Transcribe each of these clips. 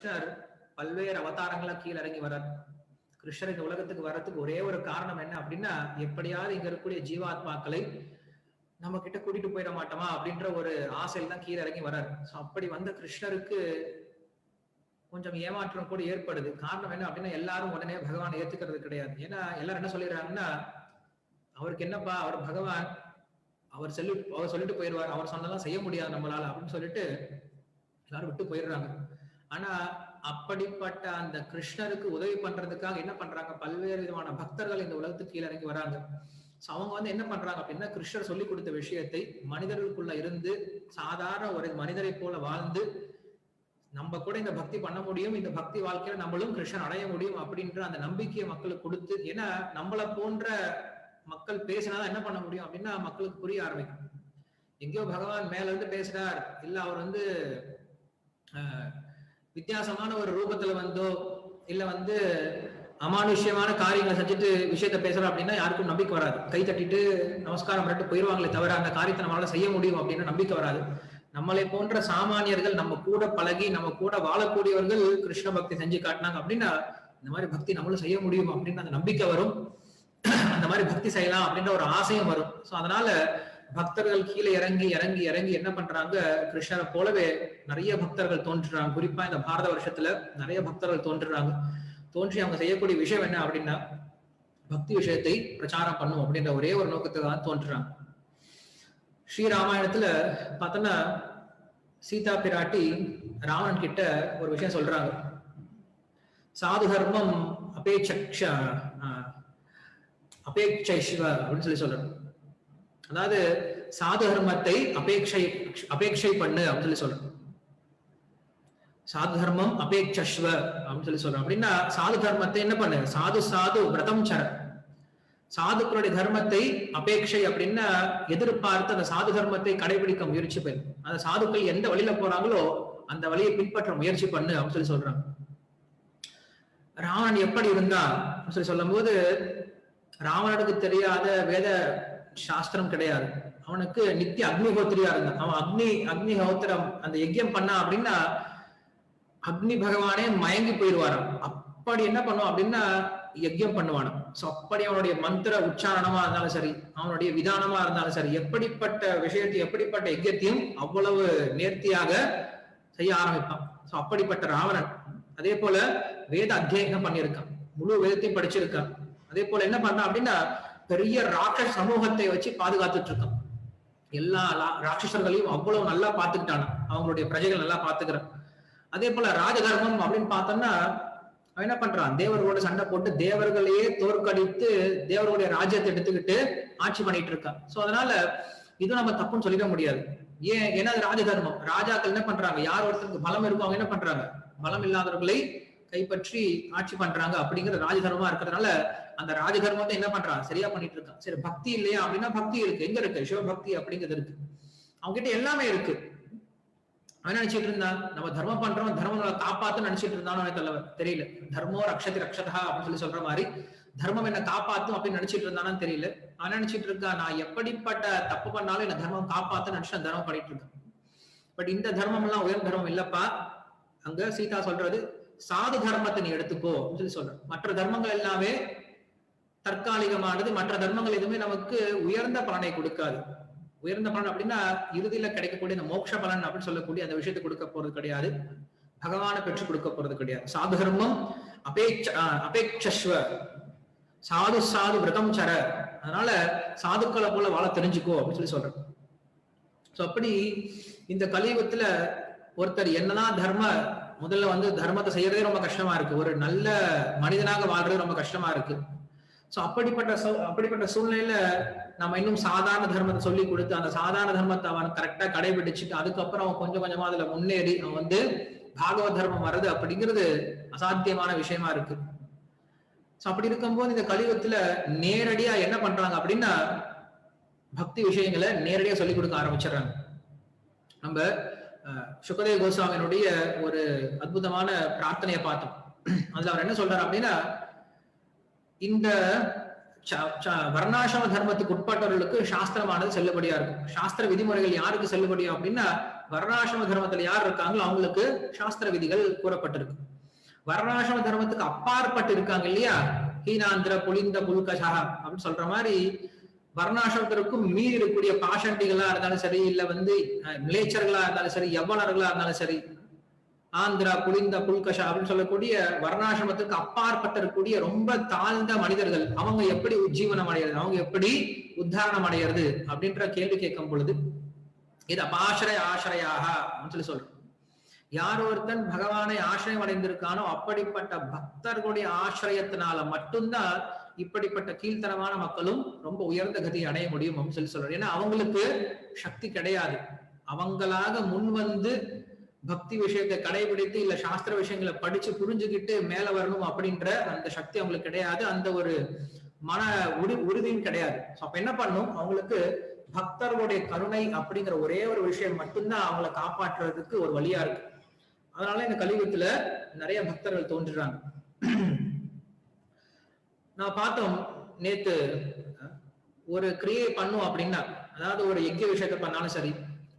கிருஷ்ணர் பல்வேறு அவதாரங்களா கீழே இறங்கி வர்றார். கிருஷ்ணர் இந்த உலகத்துக்கு வர்றதுக்கு ஒரே ஒரு காரணம் என்ன அப்படின்னா, எப்படியாவது இங்க இருக்கக்கூடிய ஜீவாத்மாக்களை நம்ம கிட்ட கூட்டிட்டு போயிட மாட்டோமா அப்படின்ற ஒரு ஆசையில் தான் கீழே இறங்கி வர்றாரு. அப்படி வந்த கிருஷ்ணருக்கு கொஞ்சம் ஏமாற்றம் கூட ஏற்படுது. காரணம் என்ன அப்படின்னா, எல்லாரும் உடனே பகவான் ஏத்துக்கிறது கிடையாது. ஏன்னா எல்லாரும் என்ன சொல்லிடுறாங்கன்னா, அவருக்கு என்னப்பா, அவர் பகவான், அவர் சொல்லிட்டு போயிடுவார், அவர் சொன்னதெல்லாம் செய்ய முடியாது நம்மளால அப்படின்னு சொல்லிட்டு எல்லாரும் விட்டு போயிடுறாங்க. ஆனா அப்படிப்பட்ட அந்த கிருஷ்ணருக்கு உதவி பண்றதுக்காக என்ன பண்றாங்க, பல்வேறு விதமான பக்தர்கள் இந்த உலகத்துக்கு கீழே இறங்கி வராங்க. அவங்க என்ன பண்றாங்க அப்படின்னா, கிருஷ்ணர் சொல்லி கொடுத்த விஷயத்தை மனிதர்களுக்குள்ள இருந்து சாதாரண ஒரு மனிதரை போல வாழ்ந்து நம்ம கூட இந்த பக்தி பண்ண முடியும், இந்த பக்தி வாழ்க்கையில நம்மளும் கிருஷ்ணன் அடைய முடியும் அப்படின்ற அந்த நம்பிக்கையை மக்களுக்கு கொடுத்து, ஏன்னா நம்மளை போன்ற மக்கள் பேசினாதான் என்ன பண்ண முடியும் அப்படின்னா மக்களுக்கு புரிய ஆரம்பிக்கும். எங்கேயோ பகவான் மேல இருந்து பேசுறார், இல்ல அவர் வித்தியாசமான ஒரு ரூபத்துல வந்தோ இல்ல அமானுஷ்யமான காரியங்களை செஞ்சுட்டு விஷயத்த பேசுறோம் அப்படின்னா யாருக்கும் நம்பிக்கை வராது. கை தட்டிட்டு நமஸ்காரம் பண்ணிட்டு போயிருவாங்களே தவிர அந்த காரியத்தை நம்மளால செய்ய முடியும் அப்படின்னு நம்பிக்கை வராது. நம்மளை போன்ற சாமானியர்கள், நம்ம கூட பழகி நம்ம கூட வாழக்கூடியவர்கள் கிருஷ்ண பக்தி செஞ்சு காட்டினாங்க அப்படின்னா இந்த மாதிரி பக்தி நம்மளும் செய்ய முடியும் அப்படின்னு அந்த நம்பிக்கை வரும். அந்த மாதிரி பக்தி செய்யலாம் அப்படின்ற ஒரு ஆசையும் வரும். சோ அதனால பக்தர்கள் கீழே இறங்கி இறங்கி இறங்கி என்ன பண்றாங்க, கிருஷ்ணரை போலவே நிறைய பக்தர்கள் தோன்றுறாங்க. குறிப்பா இந்த பாரத வருஷத்துல நிறைய பக்தர்கள் தோன்றுறாங்க. தோன்றி அவங்க செய்யக்கூடிய விஷயம் என்ன அப்படின்னா, பக்தி விஷயத்தை பிரச்சாரம் பண்ணும் அப்படின்ற ஒரே ஒரு நோக்கத்துக்காக தோன்றுறாங்க. ஸ்ரீராமாயணத்துல பார்த்தோன்னா சீதா பிராட்டி ராவணன் கிட்ட ஒரு விஷயம் சொல்றாங்க. சாது தர்மம் அபேட்சைஷ்வ அப்படின்னு சொல்றாங்க. அதாவது சாது தர்மத்தை அபேட்சை பண்ணு அப்படின்னு சொல்றோம். சாது தர்மம் அபேட்சஸ்வ அப்படின்னு சொல்றோம். அப்படின்னா சாது தர்மத்தை என்ன பண்ணு, சாது விரதம் சர, சாதுக்களுடைய தர்மத்தை அபேட்சை அப்படின்னா எதிர்பார்த்து அந்த சாது தர்மத்தை கடைபிடிக்க முயற்சி பண்ணு. அந்த சாதுக்கள் எந்த வழியில போறாங்களோ அந்த வழியை பின்பற்ற முயற்சி பண்ணு அப்படின்னு சொல்றாங்க. ராவணன் எப்படி இருந்தா சொல்லும் போது, ராவணனுக்கு தெரியாத வேத சாஸ்திரம் கிடையாது. அவனுக்கு நித்திய அக்னிஹோத்திரியா இருந்தான். அவன் அக்னிஹோத்திரம் அந்த யஜ்யம் பண்ணா அப்படின்னா அக்னி பகவானே மயங்கி போயிடுவாராம். அப்படி என்ன பண்ணுவான் அப்படின்னா யஜ்யம் பண்ணுவானாம். சோ அப்படி அவனுடைய மந்திர உச்சாரணமா இருந்தாலும் சரி, அவனுடைய விதானமா இருந்தாலும் சரி, எப்படிப்பட்ட விஷயத்தை எப்படிப்பட்ட யஜ்யத்தையும் அவ்வளவு நேர்த்தியாக செய்ய ஆரம்பிப்பான். சோ அப்படிப்பட்ட ராவணன் அதே போல வேத அத்தியனம் பண்ணியிருக்கான், முழு வேதத்தையும் படிச்சிருக்கான். அதே போல என்ன பண்ணான் அப்படின்னா பெரிய ராட்சச சமூகத்தை வச்சு பாதுகாத்துட்டு இருக்கான். எல்லா ராட்சசர்களையும் அவ்வளவு நல்லா பாத்துக்கிட்டான், அவங்களுடைய பிரஜைகள் நல்லா பாத்துக்கிறான். அதே போல ராஜதர்மம் அப்படின்னு பார்த்தோம்னா அவன் என்ன பண்றான், தேவர்களோட சண்டை போட்டு தேவர்களையே தோற்கடித்து தேவர்களுடைய ராஜ்யத்தை எடுத்துக்கிட்டு ஆட்சி பண்ணிட்டு இருக்கான். சோ அதனால இது நம்ம தப்புன்னு சொல்லிட முடியாது. ஏன்னா அது ராஜதர்மம். ராஜாக்கள் என்ன பண்றாங்க, யார் ஒருத்தருக்கு பலம் இருக்கும் அவங்க என்ன பண்றாங்க, பலம் இல்லாதவர்களை கைப்பற்றி ஆட்சி பண்றாங்க. அப்படிங்கிற ராஜதர்மமா இருக்கிறதுனால அந்த ராஜதர்மத்தை என்ன பண்றான், சரியா பண்ணிட்டு இருக்கான். சரி, பக்தி இல்லையா அப்படின்னா பக்தி இருக்கு. எங்க இருக்கு, சிவபக்தி அப்படிங்கிறது இருக்கு. அவங்க கிட்ட எல்லாமே இருக்கு. அவன் நினைச்சிட்டு இருந்தான் நம்ம தர்மம் பண்றோம், தர்மம் காப்பாத்து நினைச்சிட்டு இருந்தானோ தெரியல. தர்மோ ரக்ஷதி ரக்ஷதா அப்படின்னு சொல்ற மாதிரி தர்மம் என்ன காப்பாத்தும் அப்படின்னு நினைச்சிட்டு இருந்தானு தெரியல. அவன் நினைச்சிட்டு இருக்கான், நான் எப்படிப்பட்ட தப்பு பண்ணாலும் என்ன தர்மம் காப்பாத்து நினைச்சு தர்மம் பண்ணிட்டு இருக்கான். பட் இந்த தர்மம் எல்லாம் உயர் தர்மம் இல்லப்பா. அங்க சீதா சொல்றது சாது தர்மத்தை நீ எடுத்துக்கோ அப்படின்னு சொல்ற. மற்ற தர்மங்கள் எல்லாமே தற்காலிகமானது. மற்ற தர்மங்கள் எதுவுமே நமக்கு உயர்ந்த பலனை கொடுக்காது. உயர்ந்த பலன் அப்படின்னா இறுதியில கிடைக்கக்கூடிய இந்த மோட்ச பலன் அப்படின்னு சொல்லக்கூடிய அந்த விஷயத்தை கொடுக்க போறது கிடையாது, பகவானை பெற்று கொடுக்க போறது கிடையாது. சாது தர்மம் அபேட்சஸ்வ, சாது விரதம் சர, அதனால சாதுக்களை போல வாழ தெரிஞ்சுக்கோ அப்படின்னு சொல்றேன். சோ அப்படி இந்த கலியுகத்துல ஒருத்தர் என்னதான் முதல்ல தர்மத்தை செய்யறதே ரொம்ப கஷ்டமா இருக்கு. ஒரு நல்ல மனிதனாக வாழ்றது ரொம்ப கஷ்டமா இருக்கு. சோ அப்படிப்பட்ட சூழ்நிலையில நம்ம இன்னும் சாதாரண தர்மத்தை சொல்லி கொடுத்து அந்த சாதாரண தர்மத்தை அவன் கரெக்டா கடைபிடிச்சுட்டு அதுக்கப்புறம் அவன் கொஞ்சம் கொஞ்சமா அதுல முன்னேறி அவன் பாகவத் தர்மம் வர்றது அப்படிங்கிறது அசாத்தியமான விஷயமா இருக்கு. சோ அப்படி இருக்கும்போது இந்த கலியுகத்துல நேரடியா என்ன பண்றாங்க அப்படின்னா பக்தி விஷயங்களை நேரடியா சொல்லி கொடுக்க ஆரம்பிச்சிடறாங்க. நம்ம சுகதேவ கோஸ்வாமியினுடைய ஒரு அற்புதமான பிரார்த்தனையை பார்த்தோம். அதுல அவர் என்ன சொல்றாரு அப்படின்னா, இந்த வர்ணாசிரம தர்மத்துக்கு உட்பட்டவர்களுக்கு சாஸ்திரமானது செல்லுபடியா இருக்கும். சாஸ்திர விதிமுறைகள் யாருக்கு செல்லுபடியா அப்படின்னா வர்ணாசிரம தர்மத்துல யார் இருக்காங்களோ அவங்களுக்கு சாஸ்திர விதிகள் கூறப்பட்டிருக்கு. வர்ணாசிரம தர்மத்துக்கு அப்பாற்பட்டு இருக்காங்க இல்லையா, ஹீனாந்திர புலிந்த புல்கஷா அப்படின்னு சொல்ற மாதிரி வர்ணாசிரமத்திற்கும் மீறி இருக்கக்கூடிய பாஷண்டிகளா இருந்தாலும் சரி, இல்ல மிலேச்சர்களா இருந்தாலும் சரி, யவனர்களா இருந்தாலும் சரி, ஆந்திரா புலிந்த புல்கஷா அப்படின்னு சொல்லக்கூடிய வர்ணாசிரமத்துக்கு அப்பாற்பட்டு இருக்கக்கூடிய ரொம்ப தாழ்ந்த மனிதர்கள் அவங்க எப்படி உஜ்ஜீவனம் அடைகிறது, அவங்க எப்படி உத்தாரணம் அடைகிறது அப்படின்ற கேள்வி கேட்கும் பொழுது இது அபாசிரய ஆசிரயாக அப்படின்னு சொல்றோம். யார் ஒருத்தன் பகவானை ஆசிரியம் அடைந்திருக்கானோ அப்படிப்பட்ட பக்தர்களுடைய ஆசிரியத்தினால மட்டும்தான் இப்படிப்பட்ட கீழ்த்தரமான மக்களும் ரொம்ப உயர்ந்த கதியை அடைய முடியும் அப்படின்னு சொல்றாரு. ஏன்னா அவங்களுக்கு சக்தி கிடையாது. அவங்களாக முன் பக்தி விஷயத்தை கடைபிடித்து இல்ல சாஸ்திர விஷயங்களை படிச்சு புரிஞ்சுக்கிட்டு மேல வரணும் அப்படின்ற அந்த சக்தி அவங்களுக்கு கிடையாது. அந்த ஒரு மன உறுதியும் கிடையாது. அப்ப என்ன பண்ணும், அவங்களுக்கு பக்தர்களுடைய கருணை அப்படிங்கிற ஒரே ஒரு விஷயம் மட்டும்தான் அவங்களை காப்பாற்றுறதுக்கு ஒரு வழியா இருக்கு. அதனால இந்த கலியுகத்துல நிறைய பக்தர்கள் தோன்றுறாங்க. நான் பார்த்தோம் நேத்து, ஒரு கிரியை பண்ணும் அப்படின்னா, அதாவது ஒரு யஜ்ய விஷயத்தை பண்ணாலும் சரி,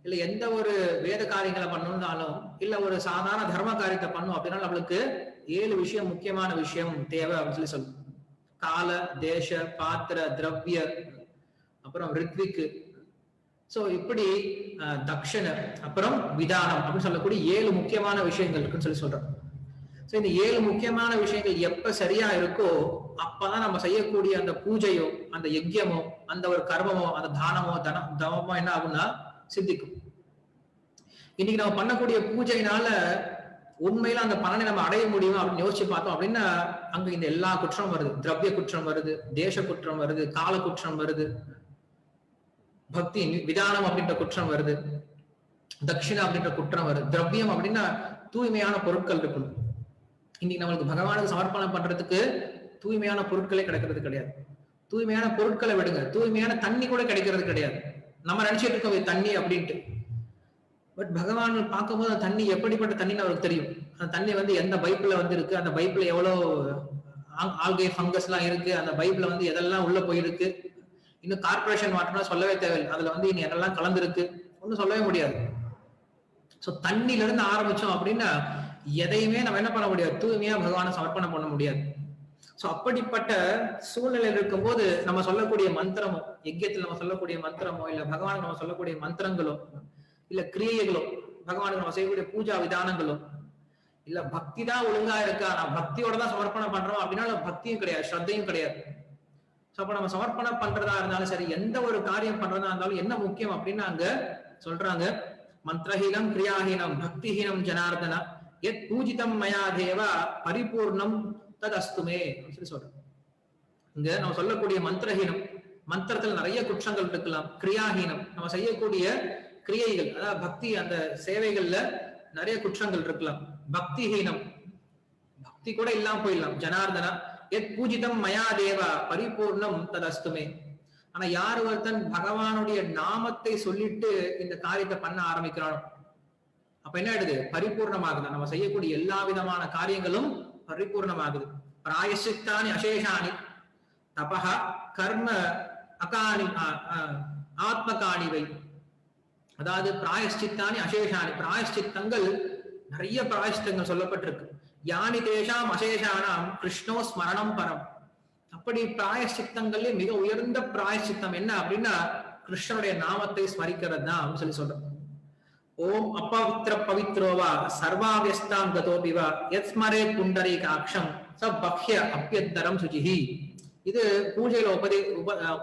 இல்ல எந்த ஒரு வேத காரியங்களை பண்ணணும்னாலும், இல்ல ஒரு சாதாரண தர்ம காரியத்தை பண்ணும் அப்படின்னா நம்மளுக்கு 7 விஷயம் முக்கியமான விஷயம் தேவை அப்படின்னு சொல்லுவோம். கால, தேச, பாத்திர, திரவிய, அப்புறம் ரித்விக்கு, சோ இப்படி தக்ஷண, அப்புறம் விதானம் அப்படின்னு சொல்லக்கூடிய 7 முக்கியமான விஷயங்கள் இருக்குன்னு சொல்றோம். சோ இந்த 7 முக்கியமான விஷயங்கள் எப்ப சரியா இருக்கோ அப்பதான் நம்ம செய்யக்கூடிய அந்த பூஜையோ, அந்த யஜ்யமோ, அந்த ஒரு கர்மமோ, அந்த தானமோ தவமோ என்ன ஆகும்னா சித்திக்கும். இன்னைக்கு நம்ம பண்ணக்கூடிய பூஜையினால உண்மையில அந்த பலனை நம்ம அடைய முடியும் அப்படின்னு யோசிச்சு பார்த்தோம் அப்படின்னா அங்க இந்த எல்லா குற்றம் வருது. திரவிய குற்றம் வருது, தேச குற்றம் வருது, கால குற்றம் வருது, பக்தி விதானம் அப்படின்ற குற்றம் வருது, தட்சிணா அப்படின்ற குற்றம் வருது. திரவியம் அப்படின்னா தூய்மையான பொருட்கள் இருக்கணும். இன்னைக்கு நம்மளுக்கு பகவானுக்கு சமர்ப்பணம் பண்றதுக்கு தூய்மையான பொருட்களே கிடைக்கிறது கிடையாது. தூய்மையான பொருட்களை விடுங்க, தூய்மையான தண்ணி கூட கிடைக்கிறது கிடையாது. நம்ம நினைச்சிட்டு இருக்கோம் தண்ணி அப்படின்ட்டு. பட் பகவான் பார்க்கும்போது அந்த தண்ணி எப்படிப்பட்ட தண்ணின்னு அவருக்கு தெரியும். அந்த தண்ணி எந்த பைப்புல இருக்கு, அந்த பைப்புல எவ்வளவு ஆல்கே ஃபங்கஸ் எல்லாம் இருக்கு, அந்த பைப்புல எதெல்லாம் உள்ள போயிருக்கு. இன்னும் கார்பரேஷன் வாட்டர்னா சொல்லவே தேவையில்லை, அதுல இனி எதெல்லாம் கலந்துருக்கு ஒன்னும் சொல்லவே முடியாது. சோ தண்ணில இருந்து ஆரம்பிச்சோம் அப்படின்னா எதையுமே நம்ம என்ன பண்ண முடியாது, தூய்மையா பகவானை சமர்ப்பணம் பண்ண முடியாது. சோ அப்படிப்பட்ட சூழ்நிலையில் இருக்கும் போது நம்ம சொல்லக்கூடிய மந்திரமோ, யஜ்யத்தில் நம்ம சொல்லக்கூடிய மந்திரமோ, இல்ல பகவானுக்கு நம்ம சொல்லக்கூடிய மந்திரங்களோ, இல்ல கிரியைகளோ, பகவானுக்கு நம்ம செய்யக்கூடிய பூஜா விதானங்களோ, இல்ல பக்தி தான் ஒழுங்கா இருக்கா, நான் பக்தியோட தான் சமர்ப்பணம் பண்றோம் அப்படின்னா பக்தியும் கிடையாது, ஸ்ரத்தையும் கிடையாது. சோ அப்ப நம்ம சமர்ப்பணம் பண்றதா இருந்தாலும் சரி, எந்த ஒரு காரியம் பண்றதா இருந்தாலும் என்ன முக்கியம் அப்படின்னா அங்க சொல்றாங்க, மந்திரஹீனம் கிரியாஹீனம் பக்திஹீனம் ஜனார்தனா எத் பூஜிதம் மயா தேவா பரிபூர்ணம் தத் அஸ்துமே அப்படின்னு சொல்றோம். இங்க நம்ம சொல்லக்கூடிய மந்திரஹீனம், மந்திரத்துல நிறைய குற்றங்கள் இருக்கலாம். கிரியாஹீனம், நம்ம செய்யக்கூடிய கிரியைகள், அதாவது பக்தி அந்த சேவைகள்ல நிறைய குற்றங்கள் இருக்கலாம். பக்திஹீனம், பக்தி கூட இல்லாம போயிடலாம். ஜனார்தனா எத் பூஜிதம் மயா தேவா பரிபூர்ணம் தத் அஸ்துமே. ஆனா யார் ஒருத்தன் பகவானுடைய நாமத்தை சொல்லிட்டு இந்த காரியத்தை பண்ண ஆரம்பிக்கிறானோ அப்ப என்ன ஆயிடுது, பரிபூர்ணமாகுது. நம்ம செய்யக்கூடிய எல்லா விதமான காரியங்களும் பரிபூர்ணமாகுது. பிராயசித்தானி அசேஷானி தபஹ கர்ம அகானி ஆத்மகாணிவை, அதாவது பிராயஷ்சித்தானி அசேஷானி, பிராயஷ்சித்தங்கள் நிறைய பிராயஷ்சித்தங்கள் சொல்லப்பட்டிருக்கு. யானி தேஷாம் அசேஷானாம் கிருஷ்ணோ ஸ்மரணம் பரம். அப்படி பிராயஷ்சித்தங்கள்ல மிக உயர்ந்த பிராயஷ்சித்தம் என்ன அப்படின்னா கிருஷ்ணனுடைய நாமத்தை ஸ்மரிக்கிறது தான் அப்படின்னு சொல்றோம். ஓம் அப்பவித்ர பவித்ரோவா சர்வாவியஸ்தாம் கதோபிவா யத் ஸ்மரே புண்டரீகாக்ஷம் ச பக்ய அப்யத்தரம் சுஜிஹி. இது பூஜையில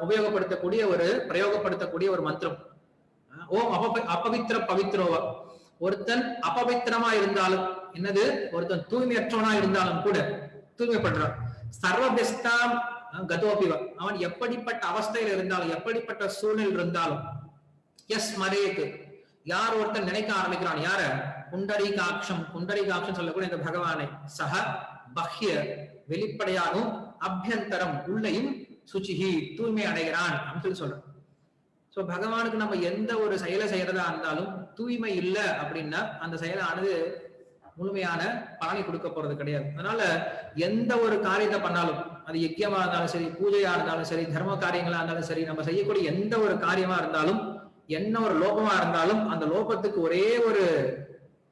உபயோகப்படுத்தக்கூடிய பிரயோகப்படுத்தக்கூடிய ஒரு மந்திரம். ஓம் அப்பவித்ர பவித்ரோவா, ஒருத்தன் அபவித்திரமா இருந்தாலும், என்னது, ஒருத்தன் தூய்மையற்றவனா இருந்தாலும் கூட தூய்மைப்படுறான். சர்வபியஸ்தாம் கதோபிவா, அவன் எப்படிப்பட்ட அவஸ்தையில் இருந்தாலும், எப்படிப்பட்ட சூழ்நிலை இருந்தாலும், எஸ் மரேக்கு, யார் ஒருத்தன் நினைக்க ஆரம்பிக்கிறான், யார, புண்டரீகாட்சம், புண்டரீகாட்சம் சொல்லக்கூடிய இந்த பகவானை, சக பஹ்ய வெளிப்படையாகும், அபியந்தரம் உள்ளையும், சுச்சிஹி தூய்மை அடைகிறான் அப்படின்னு சொல்றான். சோ பகவானுக்கு நம்ம எந்த ஒரு செயலை செய்யறதா இருந்தாலும் தூய்மை இல்லை அப்படின்னா அந்த செயலானது முழுமையான பலனை கொடுக்க போறது கிடையாது. அதனால எந்த ஒரு காரியத்தை பண்ணாலும், அது யஜ்யமா இருந்தாலும் சரி, பூஜையா இருந்தாலும் சரி, தர்ம காரியங்களா இருந்தாலும் சரி, நம்ம செய்யக்கூடிய எந்த ஒரு காரியமா இருந்தாலும் என்ன ஒரு லோபமா இருந்தாலும் அந்த லோபத்துக்கு ஒரே ஒரு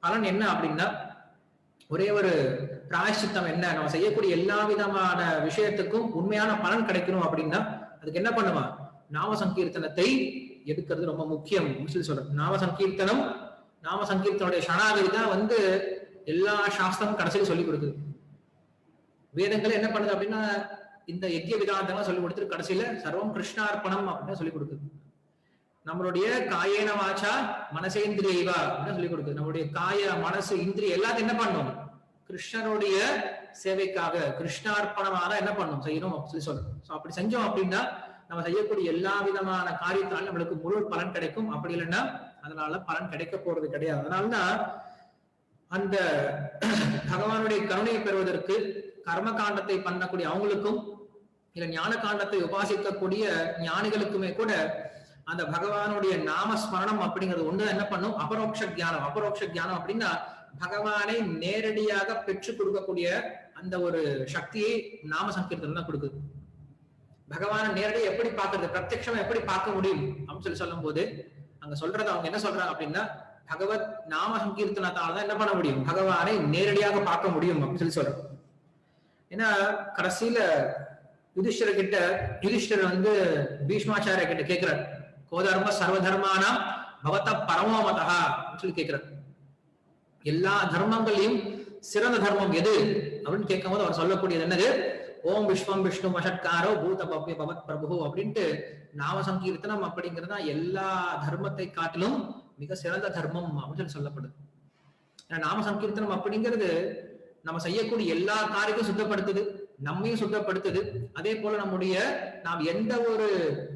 பலன் என்ன அப்படின்னா, ஒரே ஒரு பிராயஷ்சித்தம் என்ன, நம்ம செய்யக்கூடிய எல்லா விதமான விஷயத்துக்கும் உண்மையான பலன் கிடைக்கணும் அப்படின்னா அதுக்கு என்ன பண்ணுவான், நாம சங்கீர்த்தனத்தை எடுக்கிறது ரொம்ப முக்கியம் சொல்லி சொல்றேன். நாம சங்கீர்த்தனுடைய சரணாகதி தான் எல்லா சாஸ்திரமும் கடைசியில் சொல்லி கொடுக்குது. வேதங்களை என்ன பண்ணுது அப்படின்னா இந்த யஜ்ய விதானத்தெல்லாம் சொல்லி கொடுத்துட்டு கடைசியில சர்வம் கிருஷ்ணார்ப்பணம் அப்படின்னு சொல்லி கொடுக்குது. நம்மளுடைய காயேன வாச்சா மனசேந்திரியவா அப்படின்னு சொல்லி கொடுக்குது. நம்மளுடைய காய மனசு இந்திரிய எல்லாத்தையும் என்ன பண்ணும், கிருஷ்ணனுடைய சேவைக்காக கிருஷ்ணார்ப்பணமாக என்ன பண்ணும் செய்யணும் சொல்லி சொல்றோம். அப்படி செஞ்சோம் அப்படின்னா நம்ம செய்யக்கூடிய எல்லா விதமான காரியத்தாலும் நம்மளுக்கு முழு பலன் கிடைக்கும். அப்படி இல்லைன்னா அதனால பலன் கிடைக்க போறது கிடையாது. அதனாலதான் அந்த பகவானுடைய கருணையை பெறுவதற்கு கர்ம காண்டத்தை பண்ணக்கூடிய அவங்களுக்கும் இல்ல ஞான காண்டத்தை உபாசிக்கக்கூடிய ஞானிகளுக்குமே கூட அந்த பகவானுடைய நாமஸ்மரணம் அப்படிங்கிறது ஒன்று என்ன பண்ணும், அபரோக்ஷ ஜானம். அபரோக்ஷ ஜானம் அப்படின்னா பகவானை நேரடியாக பெற்றுக் கொடுக்கக்கூடிய அந்த ஒரு சக்தியை நாம சங்கீர்த்தனம் தான் கொடுக்குது. பகவானை நேரடியாக எப்படி பார்க்கறது, பிரத்யட்சமா எப்படி பார்க்க முடியும் அப்படின்னு சொல்லும் போது அங்க சொல்றது அவங்க என்ன சொல்றாங்க அப்படின்னா, பகவத் நாம சங்கீர்த்தனத்தால்தான் என்ன பண்ண முடியும், பகவானை நேரடியாக பார்க்க முடியும் அப்படின்னு சொல்றோம். ஏன்னா கடைசியில யுதிஷ்டர் பீஷ்மாச்சாரிய கிட்ட கேட்கிறார், கோதர்ம சர்வதர்மானா பவத பரமோமதா சொல்லி கேட்கிறார். எல்லா தர்மங்களையும் சிறந்த தர்மம் எது அப்படின்னு கேட்கும் போது அவர் சொல்லக்கூடியது என்னது, ஓம் விஸ்வம் விஷ்ணு வஷட்காரோ பூத பவ்ய பவத் பிரபு அப்படின்ட்டு நாம சங்கீர்த்தனம் அப்படிங்கிறது தான் எல்லா தர்மத்தை காட்டிலும் மிக சிறந்த தர்மம் அப்படின்னு சொல்லப்படுது. நாம சங்கீர்த்தனம் அப்படிங்கிறது நம்ம செய்யக்கூடிய எல்லா காரியத்தையும் சுத்தப்படுத்துது, நம்மையும் சுத்தப்படுத்துது. அதே போல நாம் எந்த ஒரு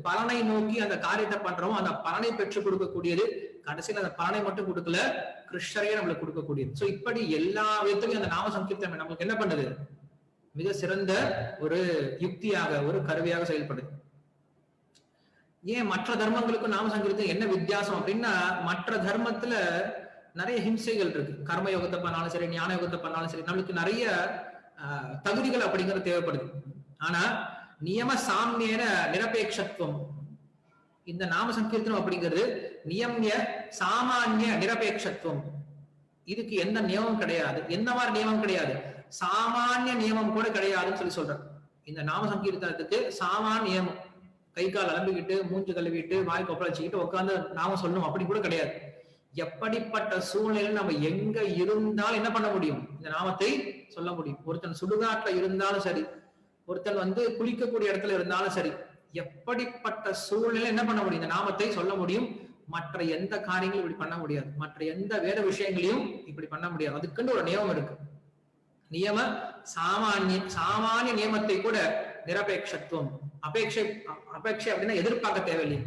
பலனை நோக்கி அந்த காரியத்தை பண்றோமோ அந்த பலனை பெற்றுக் கொடுக்கக்கூடியது. கடைசியில் அந்த பலனை மட்டும் கொடுக்கல, கிருஷ்ணரையே நம்மளுக்கு கொடுக்கக்கூடியது. சோ இப்படி எல்லா விதத்திலையும் அந்த நாம சங்கீர்த்தனம் நம்மளுக்கு என்ன பண்ணுது, மிக சிறந்த ஒரு யுக்தியாக ஒரு கருவியாக செயல்படுது. ஏன் மற்ற தர்மங்களுக்கும் நாம சங்கீர்த்தம் என்ன வித்தியாசம் அப்படின்னா, மற்ற தர்மத்துல நிறைய ஹிம்சைகள் இருக்கு. கர்ம யோகத்தை பண்ணாலும் சரி, ஞான யோகத்தை பண்ணாலும் சரி, நம்மளுக்கு நிறைய தகுதிகள் அப்படிங்கிறது தேவைப்படுது. ஆனா நியம சாமியன நிரபேட்சத்துவம், இந்த நாம சங்கீர்த்தனம் அப்படிங்கிறது நியமிய சாமானிய நிரபேட்சத்துவம். இதுக்கு எந்த நியமம் கிடையாது, எந்த மாதிரி நியமம் கிடையாது, சாமானிய நியமம் கூட கிடையாதுன்னு சொல்றேன். இந்த நாம சங்கீர்த்தனத்துக்கு சாமானிய நியமம், கை கால் அலம்பிக்கிட்டு மூஞ்சு கழுவிட்டு வாய் கொப்பள வச்சுக்கிட்டு உட்காந்து நாம சொல்லணும் அப்படி கூட கிடையாது. எப்படிப்பட்ட சூழ்நிலையில் நம்ம எங்க இருந்தாலும் என்ன பண்ண முடியும், இந்த நாமத்தை சொல்ல முடியும். ஒருத்தன் சுடுகாட்டுல இருந்தாலும் சரி, ஒருத்தன் குளிக்கக்கூடிய இடத்துல இருந்தாலும் சரி, எப்படிப்பட்ட சூழ்நிலை என்ன பண்ண முடியும், இந்த நாமத்தை சொல்ல முடியும். மற்ற எந்த காரியங்களும் இப்படி பண்ண முடியாது, மற்ற எந்த வேற விஷயங்களையும் இப்படி பண்ண முடியாது. அதுக்குன்னு ஒரு நியமம் இருக்கு. நியம சாமானிய நியமத்தை கூட நிரபேட்சத்துவம், அபேட்சை அப்படின்னா எதிர்பார்க்க தேவையில்லை,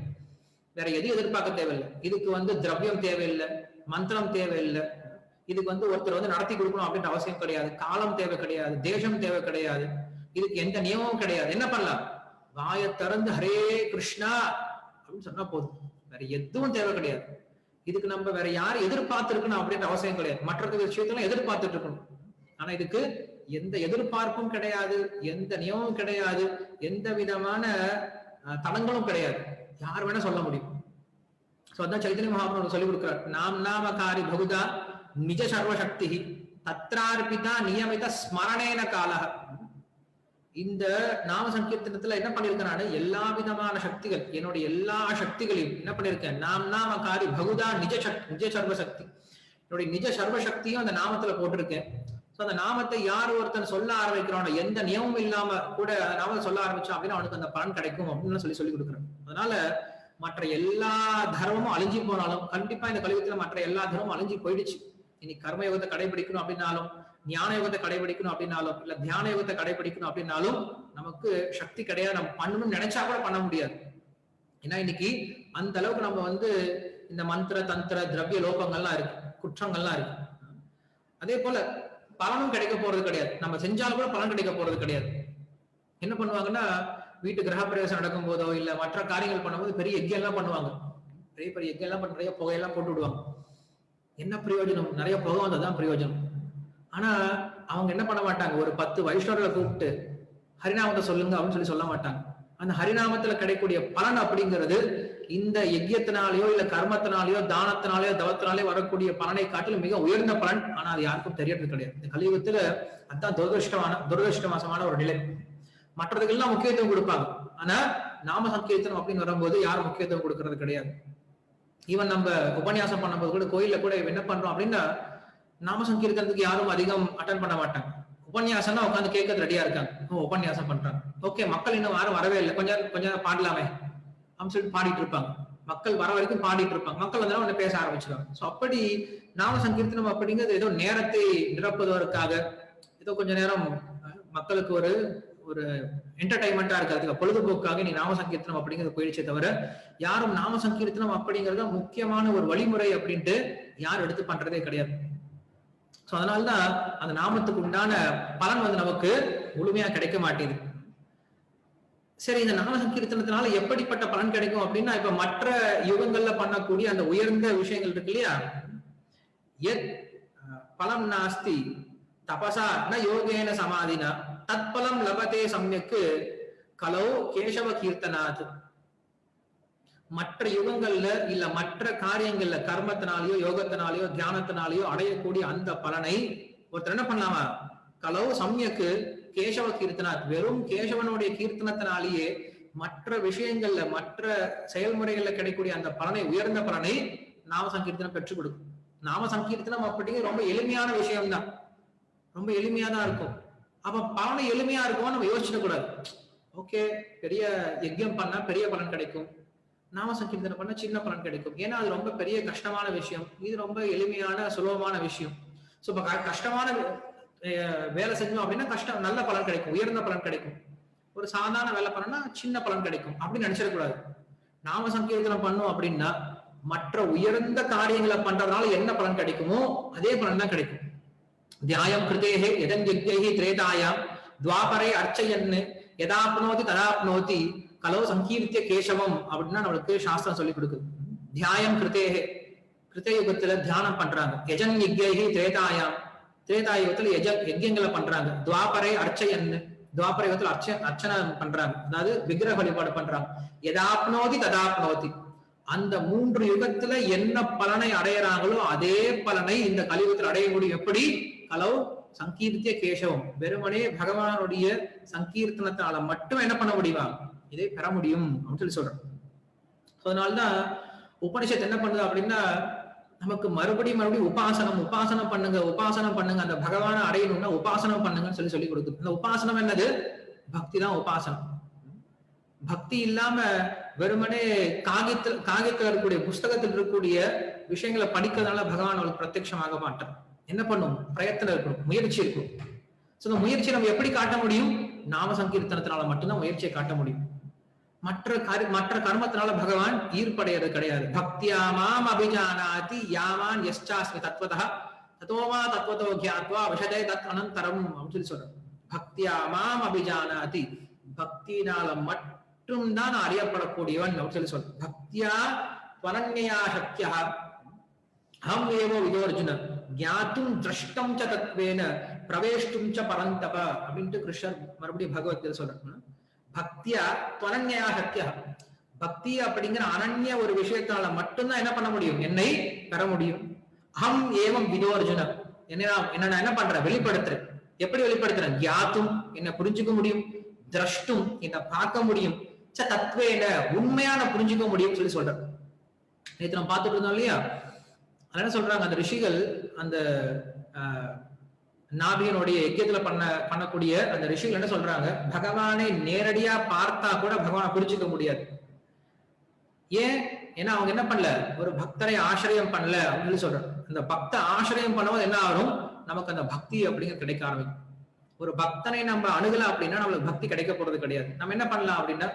வேற எது எதிர்பார்க்க தேவையில்லை. இதுக்கு திரவியம் தேவையில்லை, மந்திரம் தேவையில்லை, இதுக்கு ஒருத்தர் நடத்தி கொடுக்கணும் அப்படின்ற அவசியம் கிடையாது, காலம் தேவை கிடையாது, தேசம் தேவை கிடையாது, இதுக்கு எந்த நியமமும் கிடையாது. என்ன பண்ணலாம், வாயை திறந்து ஹரே கிருஷ்ணா அப்படின்னு சொன்னா போதும், வேற எதுவும் தேவை கிடையாது. இதுக்கு நம்ம வேற யாரும் எதிர்பார்த்து இருக்கணும் அப்படின்ற அவசியம் கிடையாது. மற்ற விஷயத்தெல்லாம் எதிர்பார்த்துட்டு இருக்கணும். ஆனா இதுக்கு எந்த எதிர்பார்ப்பும் கிடையாது, எந்த நியமமும் கிடையாது, எந்த விதமான தடங்களும் கிடையாது. யார் வேணா சொல்ல முடியும். சோ அதான் சைத்தன்ய மகாபிரபு சொல்லி கொடுக்கிறார், நாம் நாமகாரி பகுதா நிஜ சர்வசக்தி தத்ரார்பிதா நியமித ஸ்மரணேன காலக. இந்த நாம சங்கீர்த்தனத்துல என்ன பண்ணிருக்கேன், எல்லா விதமான சக்திகள், என்னுடைய எல்லா சக்திகளையும் என்ன பண்ணிருக்கேன், நாம் நாமகாரி பகுதா நிஜ சர்வசக்தி, என்னுடைய நிஜ சர்வசக்தியும் அந்த நாமத்துல போட்டிருக்கேன். அந்த நாமத்தை யார் ஒருத்தன் சொல்ல ஆரம்பிக்கிறானோ, எந்த நியமமும் இல்லாம கூட அந்த நாமத்தை சொல்ல ஆரம்பிச்சான் அப்படின்னா அவனுக்கு அந்த பலன் கிடைக்கும் அப்படின்னு சொல்லி கொடுக்குறேன். அதனால மற்ற எல்லா தர்மமும் அழிஞ்சு போனாலும், கண்டிப்பா இந்த கலியுகத்துல மற்ற எல்லா தர்மமும் அழிஞ்சு போயிடுச்சு. இனி கர்ம யோகத்தை கடைபிடிக்கணும் அப்படின்னாலும், ஞான யோகத்தை கடைபிடிக்கணும் அப்படின்னாலும், இல்ல தியான யோகத்தை கடைபிடிக்கணும் அப்படின்னாலும் நமக்கு சக்தி கிடையாது. நம்ம பண்ணணும்னு நினைச்சா கூட பண்ண முடியாது. ஏன்னா இன்னைக்கு அந்த அளவுக்கு நம்ம இந்த மந்திர தந்திர திரவிய லோகங்கள்லாம் இருக்கு, குற்றங்கள்லாம் இருக்கு. அதே போல பலனும் கிடைக்க போறது கிடையாது. நம்ம செஞ்சாலும் கூட பலன் கிடைக்க போறது கிடையாது. என்ன பண்ணுவாங்கன்னா, வீட்டு கிரக பிரவேசம் நடக்கும் போதோ இல்ல மற்ற காரியங்கள் பண்ணும்போது பெரிய யஜ்யம் எல்லாம் பண்ணுவாங்க. பெரிய பெரிய யஜ்யம் எல்லாம் நிறைய புகையெல்லாம் போட்டு விடுவாங்க. என்ன பிரயோஜனம், நிறைய புகை வந்ததுதான் பிரயோஜனம். ஆனா அவங்க என்ன பண்ண மாட்டாங்க, ஒரு 10 வைஷ்ணவர்களை கூப்பிட்டு ஹரிநாமத்தை சொல்லுங்க அப்படின்னு சொல்ல மாட்டாங்க. அந்த ஹரிநாமத்துல கிடைக்கக்கூடிய பலன் அப்படிங்கிறது இந்த யஜ்யத்தினாலேயோ இல்ல கர்மத்தினாலேயோ தானத்தினாலேயோ தவத்தினாலேயோ வரக்கூடிய பலனை காட்டிலும் மிக உயர்ந்த பலன். ஆனா அது யாருக்கும் தெரியறது கிடையாது. இந்த கலியுகத்துல அதுதான் துரதிருஷ்டவசமான ஒரு நிலை. மற்றதுக்கெல்லாம் முக்கியத்துவம் கொடுப்பாங்க, ஆனா நாம சங்கீர்த்தனம் அப்படின்னு வரும்போது யாரும் முக்கியத்துவம் கொடுக்கறது கிடையாது. ஈவன் நம்ம உபன்யாசம் பண்ணும்போது கூட கோயில்ல கூட என்ன பண்றோம் அப்படின்னா, நாம சங்கீர்த்தனத்துக்கு யாரும் அதிகம் அட்டன் பண்ண மாட்டாங்க. உபன்யாசம்னா உட்காந்து கேட்கறது ரெடியா இருக்காங்க, உபன்யாசம் பண்றாங்க. ஓகே, மக்கள் இன்னும் யாரும் வரவே இல்லை, கொஞ்சம் பாடலாமே அப்படின்னு சொல்லிட்டு பாடிட்டு இருப்பாங்க. மக்கள் வர வரைக்கும் பாடிட்டு இருப்பாங்க. மக்கள் வந்து உடனே பேச ஆரம்பிச்சிருவாங்க. சோ அப்படி நாம சங்கீர்த்தனம் அப்படிங்கிறது ஏதோ நேரத்தை நிரப்புவதற்காக, ஏதோ கொஞ்ச நேரம் மக்களுக்கு ஒரு ஒரு என்டர்டைன்மெண்டா இருக்கிறதுக்கு, பொழுதுபோக்காக நீ நாம சங்கீர்த்தனம் அப்படிங்கிறது போயிடுச்சே தவிர, யாரும் நாம சங்கீர்த்தனம் அப்படிங்கறத முக்கியமான ஒரு வழிமுறை அப்படின்ட்டு யாரும் எடுத்து பண்றதே கிடையாது. சோ அதனாலதான் அந்த நாமத்துக்கு உண்டான பலன் வந்து நமக்கு முழுமையா கிடைக்க மாட்டேங்குது. சரி, இந்த நாம சங்கீர்த்தனத்தினால எப்படிப்பட்ட பலன் கிடைக்கும் அப்படின்னா, இப்ப மற்ற யுகங்கள்ல பண்ணக்கூடிய அந்த உயர்ந்த விஷயங்கள் இருக்கு இல்லையா, எத் பலம் நாஸ்தி தபசா ந யோகேன சமாதினா தத்பலம் லபதே சம்யக்கு கலோ கேசவ கீர்த்தனாத். மற்ற யுகங்கள்ல இல்ல மற்ற காரியங்கள்ல கர்மத்தினாலேயோ யோகத்தினாலேயோ தியானத்தினாலேயோ அடையக்கூடிய அந்த பலனை ஒருத்தர் என்ன பண்ணலாமா, கலோ சம்யக்கு கேசவ கீர்த்தனாத், வெறும் கேசவனுடைய கீர்த்தனத்தினாலேயே மற்ற விஷயங்கள்ல மற்ற செயல்முறைகள்ல கிடைக்கக்கூடிய அந்த பலனை, உயர்ந்த பலனை நாம சங்கீர்த்தனம் பெற்றுக் கொடுக்கும். நாம சங்கீர்த்தனம் அப்படிங்கிறது ரொம்ப எளிமையான விஷயம்தான், ரொம்ப எளிமையா தான் இருக்கும். அப்ப பலனை எளிமையா இருக்கும் நம்ம யோசிச்சிட கூடாது. ஓகே, பெரிய யஜ்யம் பண்ணா பெரிய பலன் கிடைக்கும், நாம சங்கீர்த்தனம் பண்ணா சின்ன பலன் கிடைக்கும். ஏன்னா அது ரொம்ப பெரிய கஷ்டமான விஷயம், இது ரொம்ப எளிமையான சுலபமான விஷயம். சோ இப்ப கஷ்டமான வேலை செஞ்சோம் அப்படின்னா கஷ்டம் நல்ல பலன் கிடைக்கும், உயர்ந்த பலன் கிடைக்கும். ஒரு சாதாரண வேலை பண்ணா சின்ன பலன் கிடைக்கும் அப்படின்னு நினைச்சிடக்கூடாது. நாம சங்கீர்த்தனம் பண்ணோம் அப்படின்னா மற்ற உயர்ந்த காரியங்களை பண்றதுனால என்ன பலன் கிடைக்குமோ அதே பலன் தான் கிடைக்கும். தியாயம் கிருதேஹே யதன் யஜ்ஞைஹி திரேதாயாம் துவாபரே அர்ச்சயன்னு யதாப்னோதி ததாப்னோதி கலோ சங்கீர்த்திய கேசவம் அப்படின்னா நம்மளுக்கு சாஸ்திரம் சொல்லி கொடுக்குது. தியாயம் கிருதேஹே, கிருத்தயுகத்துல தியானம் பண்றாங்க. யஜன் யஜ்ஞைஹி திரேதாயாம், திரேதாயுகத்துல யஜ்யங்களை பண்றாங்க. துவாபரே அர்ச்சயன்னு, துவாபர யுகத்துல அர்ச்சனை பண்றாங்க, அதாவது விக்கிரக வழிபாடு பண்றாங்க. யதாப்னோதி ததாப்னோதி, அந்த 3 யுகத்துல என்ன பலனை அடையறாங்களோ அதே பலனை இந்த கலியுகத்தில் அடைய முடியும். எப்படி? கலோ சங்கீர்த்திய கேசவம், வெறுமனே பகவானுடைய சங்கீர்த்தனத்தால மட்டும் என்ன பண்ண முடியுமா, இதை பெற முடியும் அப்படின்னு சொல்லி சொல்றோம். அதனால்தான் உபனிஷத்து என்ன பண்ணுது அப்படின்னா, நமக்கு மறுபடியும் உபாசனம் பண்ணுங்க, அந்த பகவானை அடையணும்னா உபாசனம் பண்ணுங்கன்னு சொல்லி கொடுக்குது. அந்த உபாசனம் என்னது? பக்தி தான் உபாசனம். பக்தி இல்லாம வெறுமனே காகியத்தில் இருக்கக்கூடிய புஸ்தகத்தில் இருக்கக்கூடிய விஷயங்களை படிக்கிறதுனால பகவான் அவளுக்கு பிரத்யட்சமாக மாட்டான். என்ன பண்ணும்? பிரயத்தனம் இருக்கணும், முயற்சி இருக்கும். இந்த முயற்சி நம்ம எப்படி காட்ட முடியும்? நாம சங்கீர்த்தனத்தினால மட்டும்தான் முயற்சியை காட்ட முடியும். மற்ற கர்மத்தினால பகவான் ஈர்ப்படைகிறது கிடையாது. பக்தியா மாம் அபிஜானாதி யாவான் யஸ்சாஸ்மி தத்வதா ததோமா தத்வதோ கியாத்வா விஷதே தத் அனந்தரம் அப்படின்னு சொல்லி சொல்றோம். பக்தியா மாம் அபிஜானாதி, பக்தியினால மட்டும் தான் அறியப்படக்கூடியவன் அப்படின்னு சொல்லி சொல்றோம். பக்தியா துவனன்யா சக்தியா அஹம் ஏவோ விதோர்ஜுன ஞாத்தும் திரஷ்டம் ச தத்வேன பிரவேஷ்டும் ச பரந்தப அப்படின்ட்டு கிருஷ்ணர் மறுபடியும் பகவத்கீதை சொல்றாங்க. பக்தியா துவனன்யா சக்தியா, பக்தி அப்படிங்கிற அனன்ய ஒரு விஷயத்தால மட்டும்தான் என்ன பண்ண முடியும், என்னை பெற முடியும். அஹம் ஏவம் விதோர்ஜுன, என்ன என்ன பண்றேன்? வெளிப்படுத்துறேன். எப்படி வெளிப்படுத்துறேன்? ஞாத்தும், என்ன புரிஞ்சுக்க முடியும். திரஷ்டும், என்ன பார்க்க முடியும். ச தத்வேன, உண்மையான புரிஞ்சுக்க முடியும் சொல்லி சொல்றேன். நேற்று நம்ம பார்த்துட்டு இருந்தோம் இல்லையா, என்ன சொல்றாங்க அந்த ரிஷிகள், அந்த நாபியனுடைய யஜ்யத்துல பண்ணக்கூடிய அந்த ரிஷிகள் என்ன சொல்றாங்க, பகவானை நேரடியா பார்த்தா கூட பகவானை புரிஞ்சுக்க முடியாது. ஏன்? ஏன்னா அவங்க என்ன பண்ணல, ஒரு பக்தரை ஆசிரியம் பண்ணல அப்படின்னு சொல்றாங்க. அந்த பக்த ஆசிரியம் பண்ணும்போது என்ன ஆகும், நமக்கு அந்த பக்தி அப்படிங்கிற கிடைக்க ஆரம்பிக்கும். ஒரு பக்தனை நம்ம அணுகலாம் அப்படின்னா நம்மளுக்கு பக்தி கிடைக்க போறது கிடையாது. நம்ம என்ன பண்ணலாம் அப்படின்னா,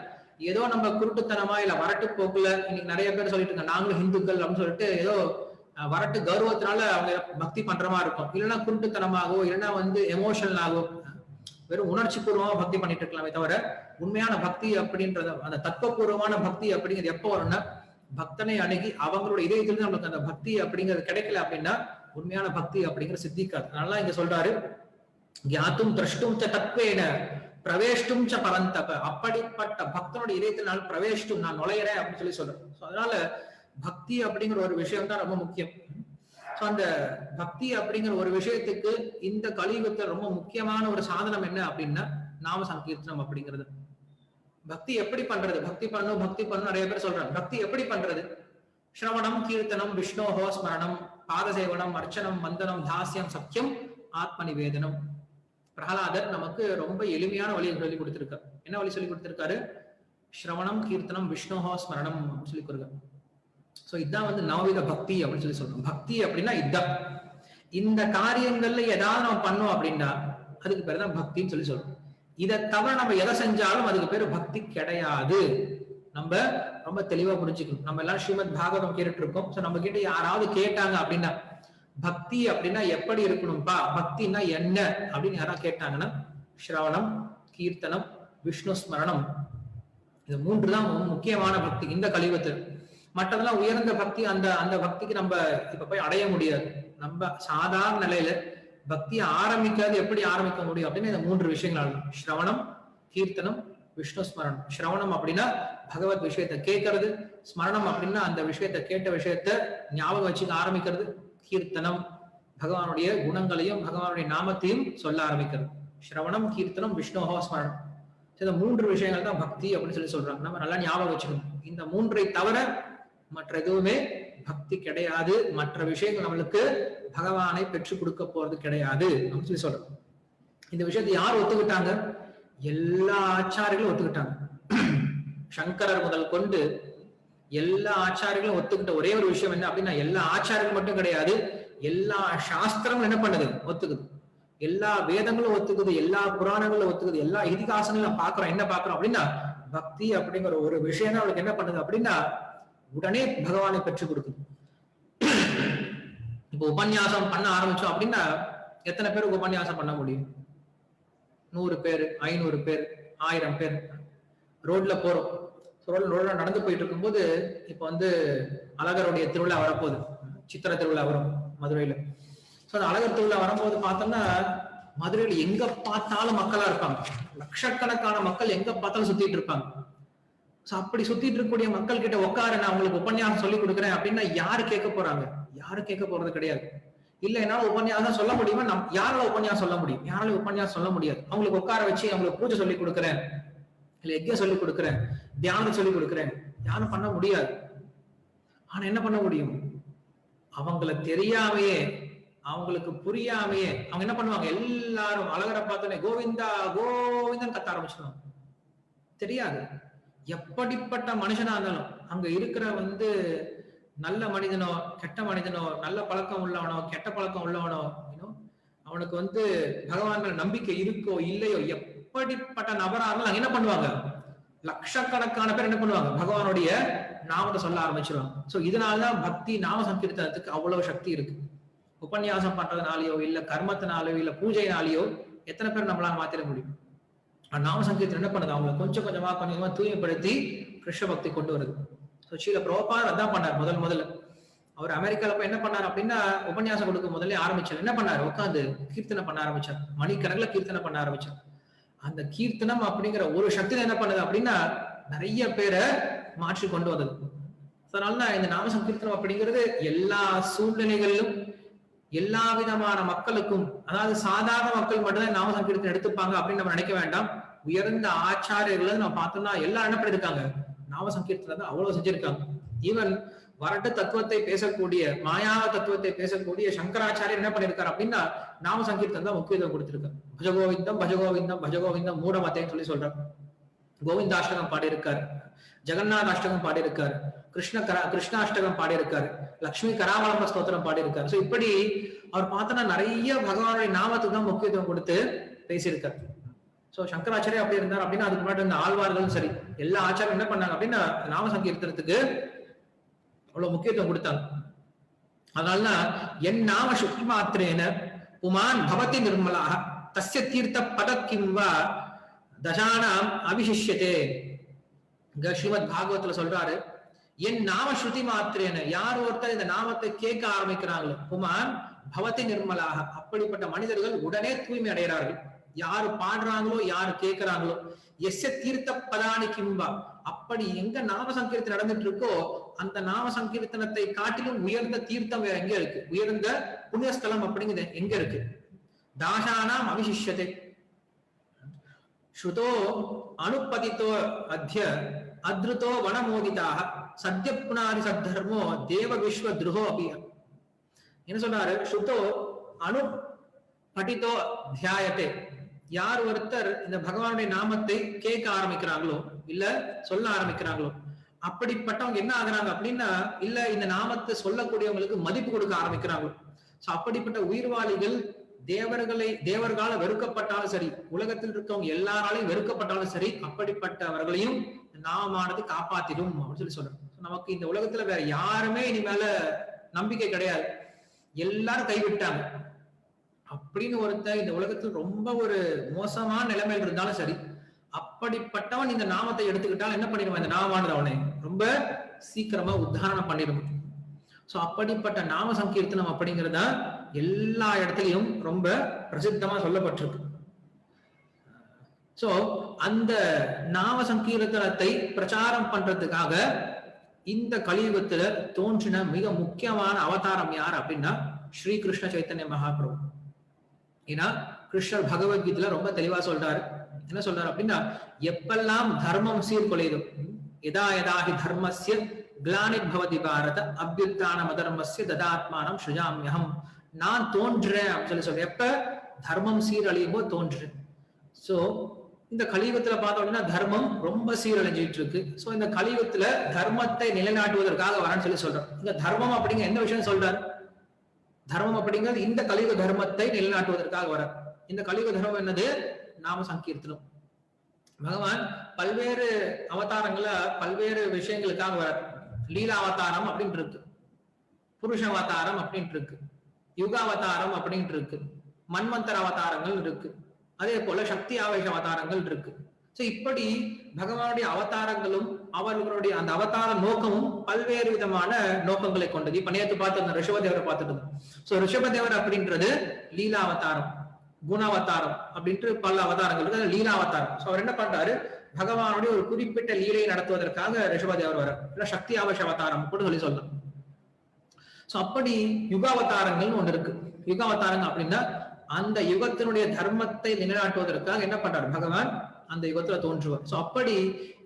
ஏதோ நம்ம குருட்டுத்தனமா இல்ல வரட்டு போக்குல, இன்னைக்கு நிறைய பேர் சொல்லிட்டு இருக்காங்க நாங்களும் ஹிந்துக்கள் அப்படின்னு சொல்லிட்டு ஏதோ வரட்டு கௌரவத்தினால அவங்க பக்தி பண்ற மாதிரி இருக்கும். இல்லைன்னா குருட்டுத்தனமாகவோ இல்லைன்னா எமோஷனலாகவோ வெறும் உணர்ச்சி பூர்வமா பக்தி பண்ணிட்டு இருக்கலாமே தவிர, உண்மையான பக்தி அப்படின்றது, அந்த தத்துவபூர்வமான பக்தி அப்படிங்கிறது எப்போ வரும்னா, பக்தனை அணுகி அவங்களோட இதயத்திலிருந்து நம்மளுக்கு அந்த பக்தி அப்படிங்கிறது கிடைக்கல அப்படின்னா உண்மையான பக்தி அப்படிங்கிற சித்திக்காது. அதனால இங்க சொல்றாரு, ஞாத்தும் திரஷ்டும் ச தத்வேன பிரவேஷ்டும் ச பரந்தப, அப்படிப்பட்ட பக்தனுடைய இதயத்தில் நான் பிரவேஷ்டும், நான் நுழையிறேன் அப்படின்னு சொல்லி சொல்றேன். அதனால பக்தி அப்படிங்கிற ஒரு விஷயம் தான் ரொம்ப முக்கியம். சோ அந்த பக்தி அப்படிங்கிற ஒரு விஷயத்துக்கு இந்த கலியுகத்துல ரொம்ப முக்கியமான ஒரு சாதனம் என்ன அப்படின்னா நாம சங்கீர்த்தனம் அப்படிங்கிறது. பக்தி எப்படி பண்றது? பக்தி பண்ணணும் நிறைய பேர் சொல்றாங்க. பக்தி எப்படி பண்றது? ஸ்ரவணம், கீர்த்தனம், விஷ்ணோஹோ ஸ்மரணம், பாதசேவனம், அர்ச்சனம், வந்தனம், தாஸ்யம், சக்கியம், ஆத்ம நிவேதனம். பிரகலாதர் நமக்கு ரொம்ப எளிமையான வழியை சொல்லி கொடுத்திருக்காரு. என்ன வழி சொல்லி கொடுத்திருக்காரு? ஸ்ரவணம், கீர்த்தனம், விஷ்ணோஹோ ஸ்மரணம் சொல்லி கொடுக்காரு. சோ இதான் வந்து நவவித பக்தி அப்படின்னு சொல்லி சொல்றோம். பக்தி அப்படின்னா இதான். இந்த காரியங்கள்ல ஏதாவது நம்ம பண்ணோம் அப்படின்னா அதுக்கு பேர் தான் பக்தின்னு சொல்லி சொல்றோம். இதை தவிர நம்ம எதை செஞ்சாலும் அதுக்கு பேரு பக்தி கிடையாது. நம்ம ரொம்ப தெளிவா புரிஞ்சுக்கணும். நம்ம எல்லாரும் ஸ்ரீமத் பாகவதம் கேட்டுட்டு இருக்கோம். சோ நம்ம கிட்ட யாராவது கேட்டாங்க அப்படின்னா பக்தி அப்படின்னா எப்படி இருக்கணும்பா, பக்தின்னா என்ன அப்படின்னு யாராவது கேட்டாங்கன்னா ஸ்ரவணம், கீர்த்தனம், விஷ்ணு ஸ்மரணம், இது 3 தான் முக்கியமான பக்தி இந்த கலியுகத்தில். மற்றதெல்லாம் உயர்ந்த பக்தி. அந்த அந்த பக்திக்கு நம்ம இப்ப போய் அடைய முடியாது. நம்ம சாதாரண நிலையில பக்தியை ஆரம்பிக்காது எப்படி ஆரம்பிக்க முடியும் அப்படின்னு இந்த 3 விஷயங்கள். ஸ்ரவணம், கீர்த்தனம், விஷ்ணு ஸ்மரணம். ஸ்ரவணம் அப்படின்னா பகவத் விஷயத்தை கேட்கறது, ஸ்மரணம் அப்படின்னா அந்த விஷயத்தை கேட்ட விஷயத்த ஞாபகம் வச்சுக்க ஆரம்பிக்கிறது, கீர்த்தனம் பகவானுடைய குணங்களையும் பகவானுடைய நாமத்தையும் சொல்ல ஆரம்பிக்கிறது. ஸ்ரவணம், கீர்த்தனம், விஷ்ணோஹோ ஸ்மரணம். இந்த 3 விஷயங்கள் தான் பக்தி அப்படின்னு சொல்லி சொல்றாங்க. நம்ம நல்லா ஞாபகம் வச்சுக்கணும். இந்த 3ஐ தவிர மற்ற எதுவுமே பக்தி கிடையாது. மற்ற விஷயங்கள் நம்மளுக்கு பகவானை பெற்றுக் கொடுக்க போறது கிடையாது அப்படின்னு சொல்லி சொல்றோம். இந்த விஷயத்தை யார் ஒத்துக்கிட்டாங்க? எல்லா ஆச்சாரிகளும் ஒத்துக்கிட்டாங்க. சங்கரர் முதல் கொண்டு எல்லா ஆச்சாரிகளும் ஒத்துக்கிட்ட ஒரே ஒரு விஷயம் என்ன அப்படின்னா, எல்லா ஆச்சாரிகள் மட்டும் கிடையாது, எல்லா சாஸ்திரங்களும் என்ன பண்ணுது? ஒத்துக்குது. எல்லா வேதங்களும் ஒத்துக்குது, எல்லா புராணங்களும் ஒத்துக்குது, எல்லா இதிகாசங்களும் பாக்குறோம். என்ன பாக்குறோம் அப்படின்னா பக்தி அப்படிங்கிற ஒரு விஷயம் தான் அவளுக்கு என்ன பண்ணுது அப்படின்னா உடனே பகவானை பெற்றுக் கொடுக்குது. இப்ப உபன்யாசம் பண்ண ஆரம்பிச்சோம் அப்படின்னா எத்தனை பேருக்கு உபன்யாசம் பண்ண முடியும்? 100 பேர், 500 பேர், 1000 பேர். ரோட்ல போறோம், ரோட்ல நடந்து போயிட்டு இருக்கும்போது இப்ப வந்து அழகருடைய திருவிழா வரப்போகுது, சித்திர திருவிழா வரும் மதுரையில. சோ அந்த அழகர் திருவிழா வரும்போது பார்த்தோம்னா மதுரையில எங்க பார்த்தாலும் மக்களா இருப்பாங்க. லட்சக்கணக்கான மக்கள் எங்க பார்த்தாலும் சுத்திட்டு இருப்பாங்க. அப்படி சுத்திட்டு இருக்கக்கூடிய மக்கள் கிட்ட உட்கார நான் உங்களுக்கு உபன்யாசம் சொல்லி கொடுக்குறேன் அப்படின்னா யாரு கேட்க போறாங்க? யாரும் கேட்க போறது கிடையாது. இல்ல என்னால உபன்யாசம் சொல்ல முடியுமா? யாரால உபன்யாசம் சொல்ல முடியும்? யாரால உபன்யாசம் சொல்ல முடியாது. அவங்களுக்கு உட்கார வச்சு அவங்களுக்கு பூஜை சொல்லி கொடுக்குறேன், இல்ல யஜ்ஞம் சொல்லி கொடுக்குறேன், தியானம் சொல்லி கொடுக்குறேன், யாரும் பண்ண முடியாது. ஆனா என்ன பண்ண முடியும்? அவங்கள தெரியாமையே, அவங்களுக்கு புரியாமையே அவங்க என்ன பண்ணுவாங்க? எல்லாரும் அழகரை பார்த்தோன்னே கோவிந்தா கோவிந்தன் கத்த ஆரம்பிச்சிருவாங்க. தெரியாது. எப்படிப்பட்ட மனுஷனா இருந்தாலும் அங்க இருக்கிற வந்து நல்ல மனிதனோ கெட்ட மனிதனோ, நல்ல பழக்கம் உள்ளவனோ கெட்ட பழக்கம் உள்ளவனோ, அவனுக்கு வந்து பகவான் மேல நம்பிக்கை இருக்கோ இல்லையோ, எப்படிப்பட்ட நபரா இருந்தாலும் என்ன பண்ணுவாங்க? லட்சக்கணக்கான பேர் என்ன பண்ணுவாங்க? பகவானுடைய நாமத்தை சொல்ல ஆரம்பிச்சிருவாங்க. சோ இதனாலதான் பக்தி நாம சங்கீர்த்தனத்துக்கு அவ்வளவு சக்தி இருக்கு. உபன்யாசம் பண்றதுனாலயோ இல்ல கர்மத்தினாலயோ இல்ல பூஜைனாலேயோ எத்தனை பேர் நம்மளால மாத்திர முடியும்? நாம சங்கீர்த்தனம் என்ன பண்ணுது? அவங்களை கொஞ்சம் கொஞ்சமா தூய்மைப்படுத்தி கிருஷ்ண பக்தி கொண்டு வருது. ஸ்ரீல பிரபுபாதர் அதான் பண்ணார். முதல்ல அவர் அமெரிக்கால போய் என்ன பண்ணார் அப்படின்னா உபன்யாசம் கொடுக்க முதல்ல ஆரம்பிச்சார். என்ன பண்ணாரு? உட்காந்து கீர்த்தனை பண்ண ஆரம்பிச்சார். மணிக்கணக்கில் கீர்த்தனை பண்ண ஆரம்பிச்சார். அந்த கீர்த்தனம் அப்படிங்கிற ஒரு சக்தி என்ன பண்ணுது அப்படின்னா நிறைய பேரை மாற்றி கொண்டு வந்தது. அதனாலதான் இந்த நாம சங்கீர்த்தனம் அப்படிங்கிறது எல்லா சூழ்நிலைகளிலும் எல்லா விதமான மக்களுக்கும், அதாவது சாதாரண மக்கள் மட்டும்தான் நாம சங்கீர்த்தனம் எடுத்துப்பாங்க அப்படின்னு நம்ம நினைக்க வேண்டாம். உயர்ந்த ஆச்சாரியர்கள் நம்ம பார்த்தோம்னா எல்லாம் என்ன பண்ணிருக்காங்க? நாம சங்கீர்த்தனம் அவ்வளவு செஞ்சிருக்காங்க. ஈவன் வரட்டு தத்துவத்தை பேசக்கூடிய, மாயா தத்துவத்தை பேசக்கூடிய சங்கராச்சாரியர் என்ன பண்ணிருக்காரு அப்படின்னா நாம சங்கீர்த்தனம் தான் முக்கியத்துவம் கொடுத்திருக்காரு. பஜகோவிந்தம் பஜகோவிந்தம் பஜகோவிந்தம் மூடமத்தைன்னு சொல்லி சொல்றாரு. கோவிந்தாஷ்டகம் பாடியிருக்காரு, ஜெகநாதாஷ்டகம் பாடியிருக்காரு, கிருஷ்ணாஷ்டகம் பாடியிருக்காரு, லட்சுமி கராவலம்ப ஸ்தோத்திரம் பாடியிருக்காரு. சோ இப்படி அவர் பார்த்தோன்னா நிறைய பகவானுடைய நாமத்துக்கு தான் முக்கியத்துவம் கொடுத்து பேசியிருக்காரு. சோ சங்கராச்சாரியா அப்படி இருந்தார் அப்படின்னா அதுக்கு முன்னாடி இந்த ஆழ்வார்களும் சரி எல்லா ஆச்சாரம் என்ன பண்ணாங்க அப்படின்னா நாம சங்கீர்த்தனத்துக்கு அவ்வளவு முக்கியத்துவம் கொடுத்தாங்க. அதனாலதான் என் நாம சுத்தி மாத்திரேன புமான் பவதி நிர்மலாக தஸ்ய தீர்த்த பதக்கிம்வா தசானாம் அபிஷிஷ்யதே. ஸ்ரீமத் பாகவத்துல சொல்றாரு, என் நாம ஸ்ருதி மாத்திரேன, யார் ஒருத்தர் இந்த நாமத்தை கேட்க ஆரம்பிக்கிறாங்களோ புமான் பவதி நிர்மலாக, அப்படிப்பட்ட மனிதர்கள் உடனே தூய்மை அடைகிறார்கள். யாரு பாடுறாங்களோ யாரு கேட்கிறாங்களோ, எஸ்ய தீர்த்த பதானி கிம்பா, அப்படி எங்க நாம சங்கீர்த்தனம் நடந்துட்டு இருக்கோ அந்த நாம சங்கீர்த்தனத்தை காட்டிலும் உயர்ந்த தீர்த்தம் வேற எங்க இருக்கு, உயர்ந்த புண்ணியஸ்தலம் அப்படிங்கிறது எங்க இருக்கு? தாசானாம் அவிசிஷ்யத்தை ஸ்ருதோ அனுப்பதித்தோ அத்திய அத்ருதோ வனமோதிதாக சத்ய புனாதி சத்தர்மோ தேவ விஸ்வ துருகோ அபி. என்ன சொல்றாரு? ஸ்ருதோ அனு படித்தோ தியாயத்தை, யார் ஒருத்தர் இந்த பகவானுடைய நாமத்தை கேட்க ஆரம்பிக்கிறாங்களோ இல்ல சொல்ல ஆரம்பிக்கிறாங்களோ அப்படிப்பட்டவங்க என்ன ஆகுறாங்க அப்படின்னா, இல்ல இந்த நாமத்தை சொல்லக்கூடியவங்களுக்கு மதிப்பு கொடுக்க ஆரம்பிக்கிறாங்களோ, சோ அப்படிப்பட்ட உயிர்வாளிகள் தேவர்களால வெறுக்கப்பட்டாலும் சரி, உலகத்தில் இருக்கவங்க எல்லாராலையும் வெறுக்கப்பட்டாலும் சரி, அப்படிப்பட்டவர்களையும் நாமானது காப்பாத்திடும் அப்படின்னு சொல்றோம். நமக்கு இந்த உலகத்துல வேற யாருமே இனிமேல நம்பிக்கை கிடையாது, எல்லாரும் கைவிட்டாங்க அப்படின்னு ஒருத்தர் இந்த உலகத்தில் ரொம்ப ஒரு மோசமான நிலைமையில் இருந்தாலும் சரி, அப்படிப்பட்டவன் இந்த நாமத்தை எடுத்துக்கிட்டால் என்ன பண்ணிடுவான்? இந்த நாமானது அவனை ரொம்ப சீக்கிரமா உத்தாரணம் பண்ணிடும். சோ அப்படிப்பட்ட நாம சங்கீர்த்தனம் அப்படிங்கிறதா எல்லா இடத்துலயும் ரொம்ப பிரசித்தமா சொல்லப்பட்டிருக்கு. சோ அந்த நாம சங்கீர்த்தனத்தை பிரச்சாரம் பண்றதுக்காக இந்த கலியுகத்துல தோன்றின மிக முக்கியமான அவதாரம் யார் அப்படின்னா ஸ்ரீ கிருஷ்ண சைத்தன்ய மகாபிரபு. ஏன்னா கிருஷ்ணர் பகவத்கீதையில ரொம்ப தெளிவா சொல்றாரு. என்ன சொல்றாரு அப்படின்னா, எப்பெல்லாம் தர்மம் சீர்குலையுதோ, எதா எதாஹி தர்மஸ்ய கிளானித் பவதி பாரத அபியுத்தானம் அதர்மஸ்ய ததாத்மானம் ஸ்ருஜாம்யஹம். நான் தோன்றேன் அப்படின்னு சொல்றேன். எப்ப தர்மம் சீரழியும்போ தோன்றேன். சோ இந்த கலியுகத்துல பார்த்தோம் அப்படின்னா தர்மம் ரொம்ப சீரழிஞ்சிட்டு இருக்கு. சோ இந்த கலியுகத்துல தர்மத்தை நிலைநாட்டுவதற்காக வரேன்னு சொல்லி சொல்றோம். இந்த தர்மம் அப்படிங்கிற எந்த விஷயம் சொல்றாரு? தர்மம் அப்படிங்கிறது இந்த கலியுக தர்மத்தை நிலைநாட்டுவதற்காக வர. இந்த கலியுக தர்மம் என்னது? நாம சங்கீர்த்தனம். பகவான் பல்வேறு அவதாரங்கள பல்வேறு விஷயங்களுக்காக வர. லீலா அவதாரம் அப்படின்ட்டு இருக்கு, புருஷ அவதாரம் அப்படின்ட்டு இருக்கு, யுகாவதாரம் அப்படின்ட்டு இருக்கு, மன்வந்தர அவதாரங்கள் இருக்கு, அதே போல சக்தி ஆவேச அவதாரங்கள் இருக்கு. சோ இப்படி பகவானுடைய அவதாரங்களும் அவர்களுடைய அந்த அவதார நோக்கமும் பல்வேறு விதமான நோக்கங்களை கொண்டது. இப்ப நேற்று பார்த்து அந்த ரிஷபதேவரை பார்த்துட்டு, சோ ரிஷபதேவர் அப்படின்றது லீலா அவதாரம், குணாவதாரம் அப்படின்ட்டு பல அவதாரங்கள் இருக்கு. லீலா அவதாரம். சோ அவர் என்ன பண்றாரு? பகவானுடைய ஒரு குறிப்பிட்ட லீலையை நடத்துவதற்காக ரிஷபதேவர் வர, இல்ல சக்தி ஆவேச அவதாரம் கூட சொல்லி சொல்லலாம். சோ அப்படி யுகாவதாரங்கள்னு ஒண்ணு இருக்கு. யுகாவதாரங்கள் அப்படின்னா அந்த யுகத்தினுடைய தர்மத்தை நிலைநாட்டுவதற்காக என்ன பண்றாரு? பகவான் அந்த யுகத்துல தோன்றுவார். சோ அப்படி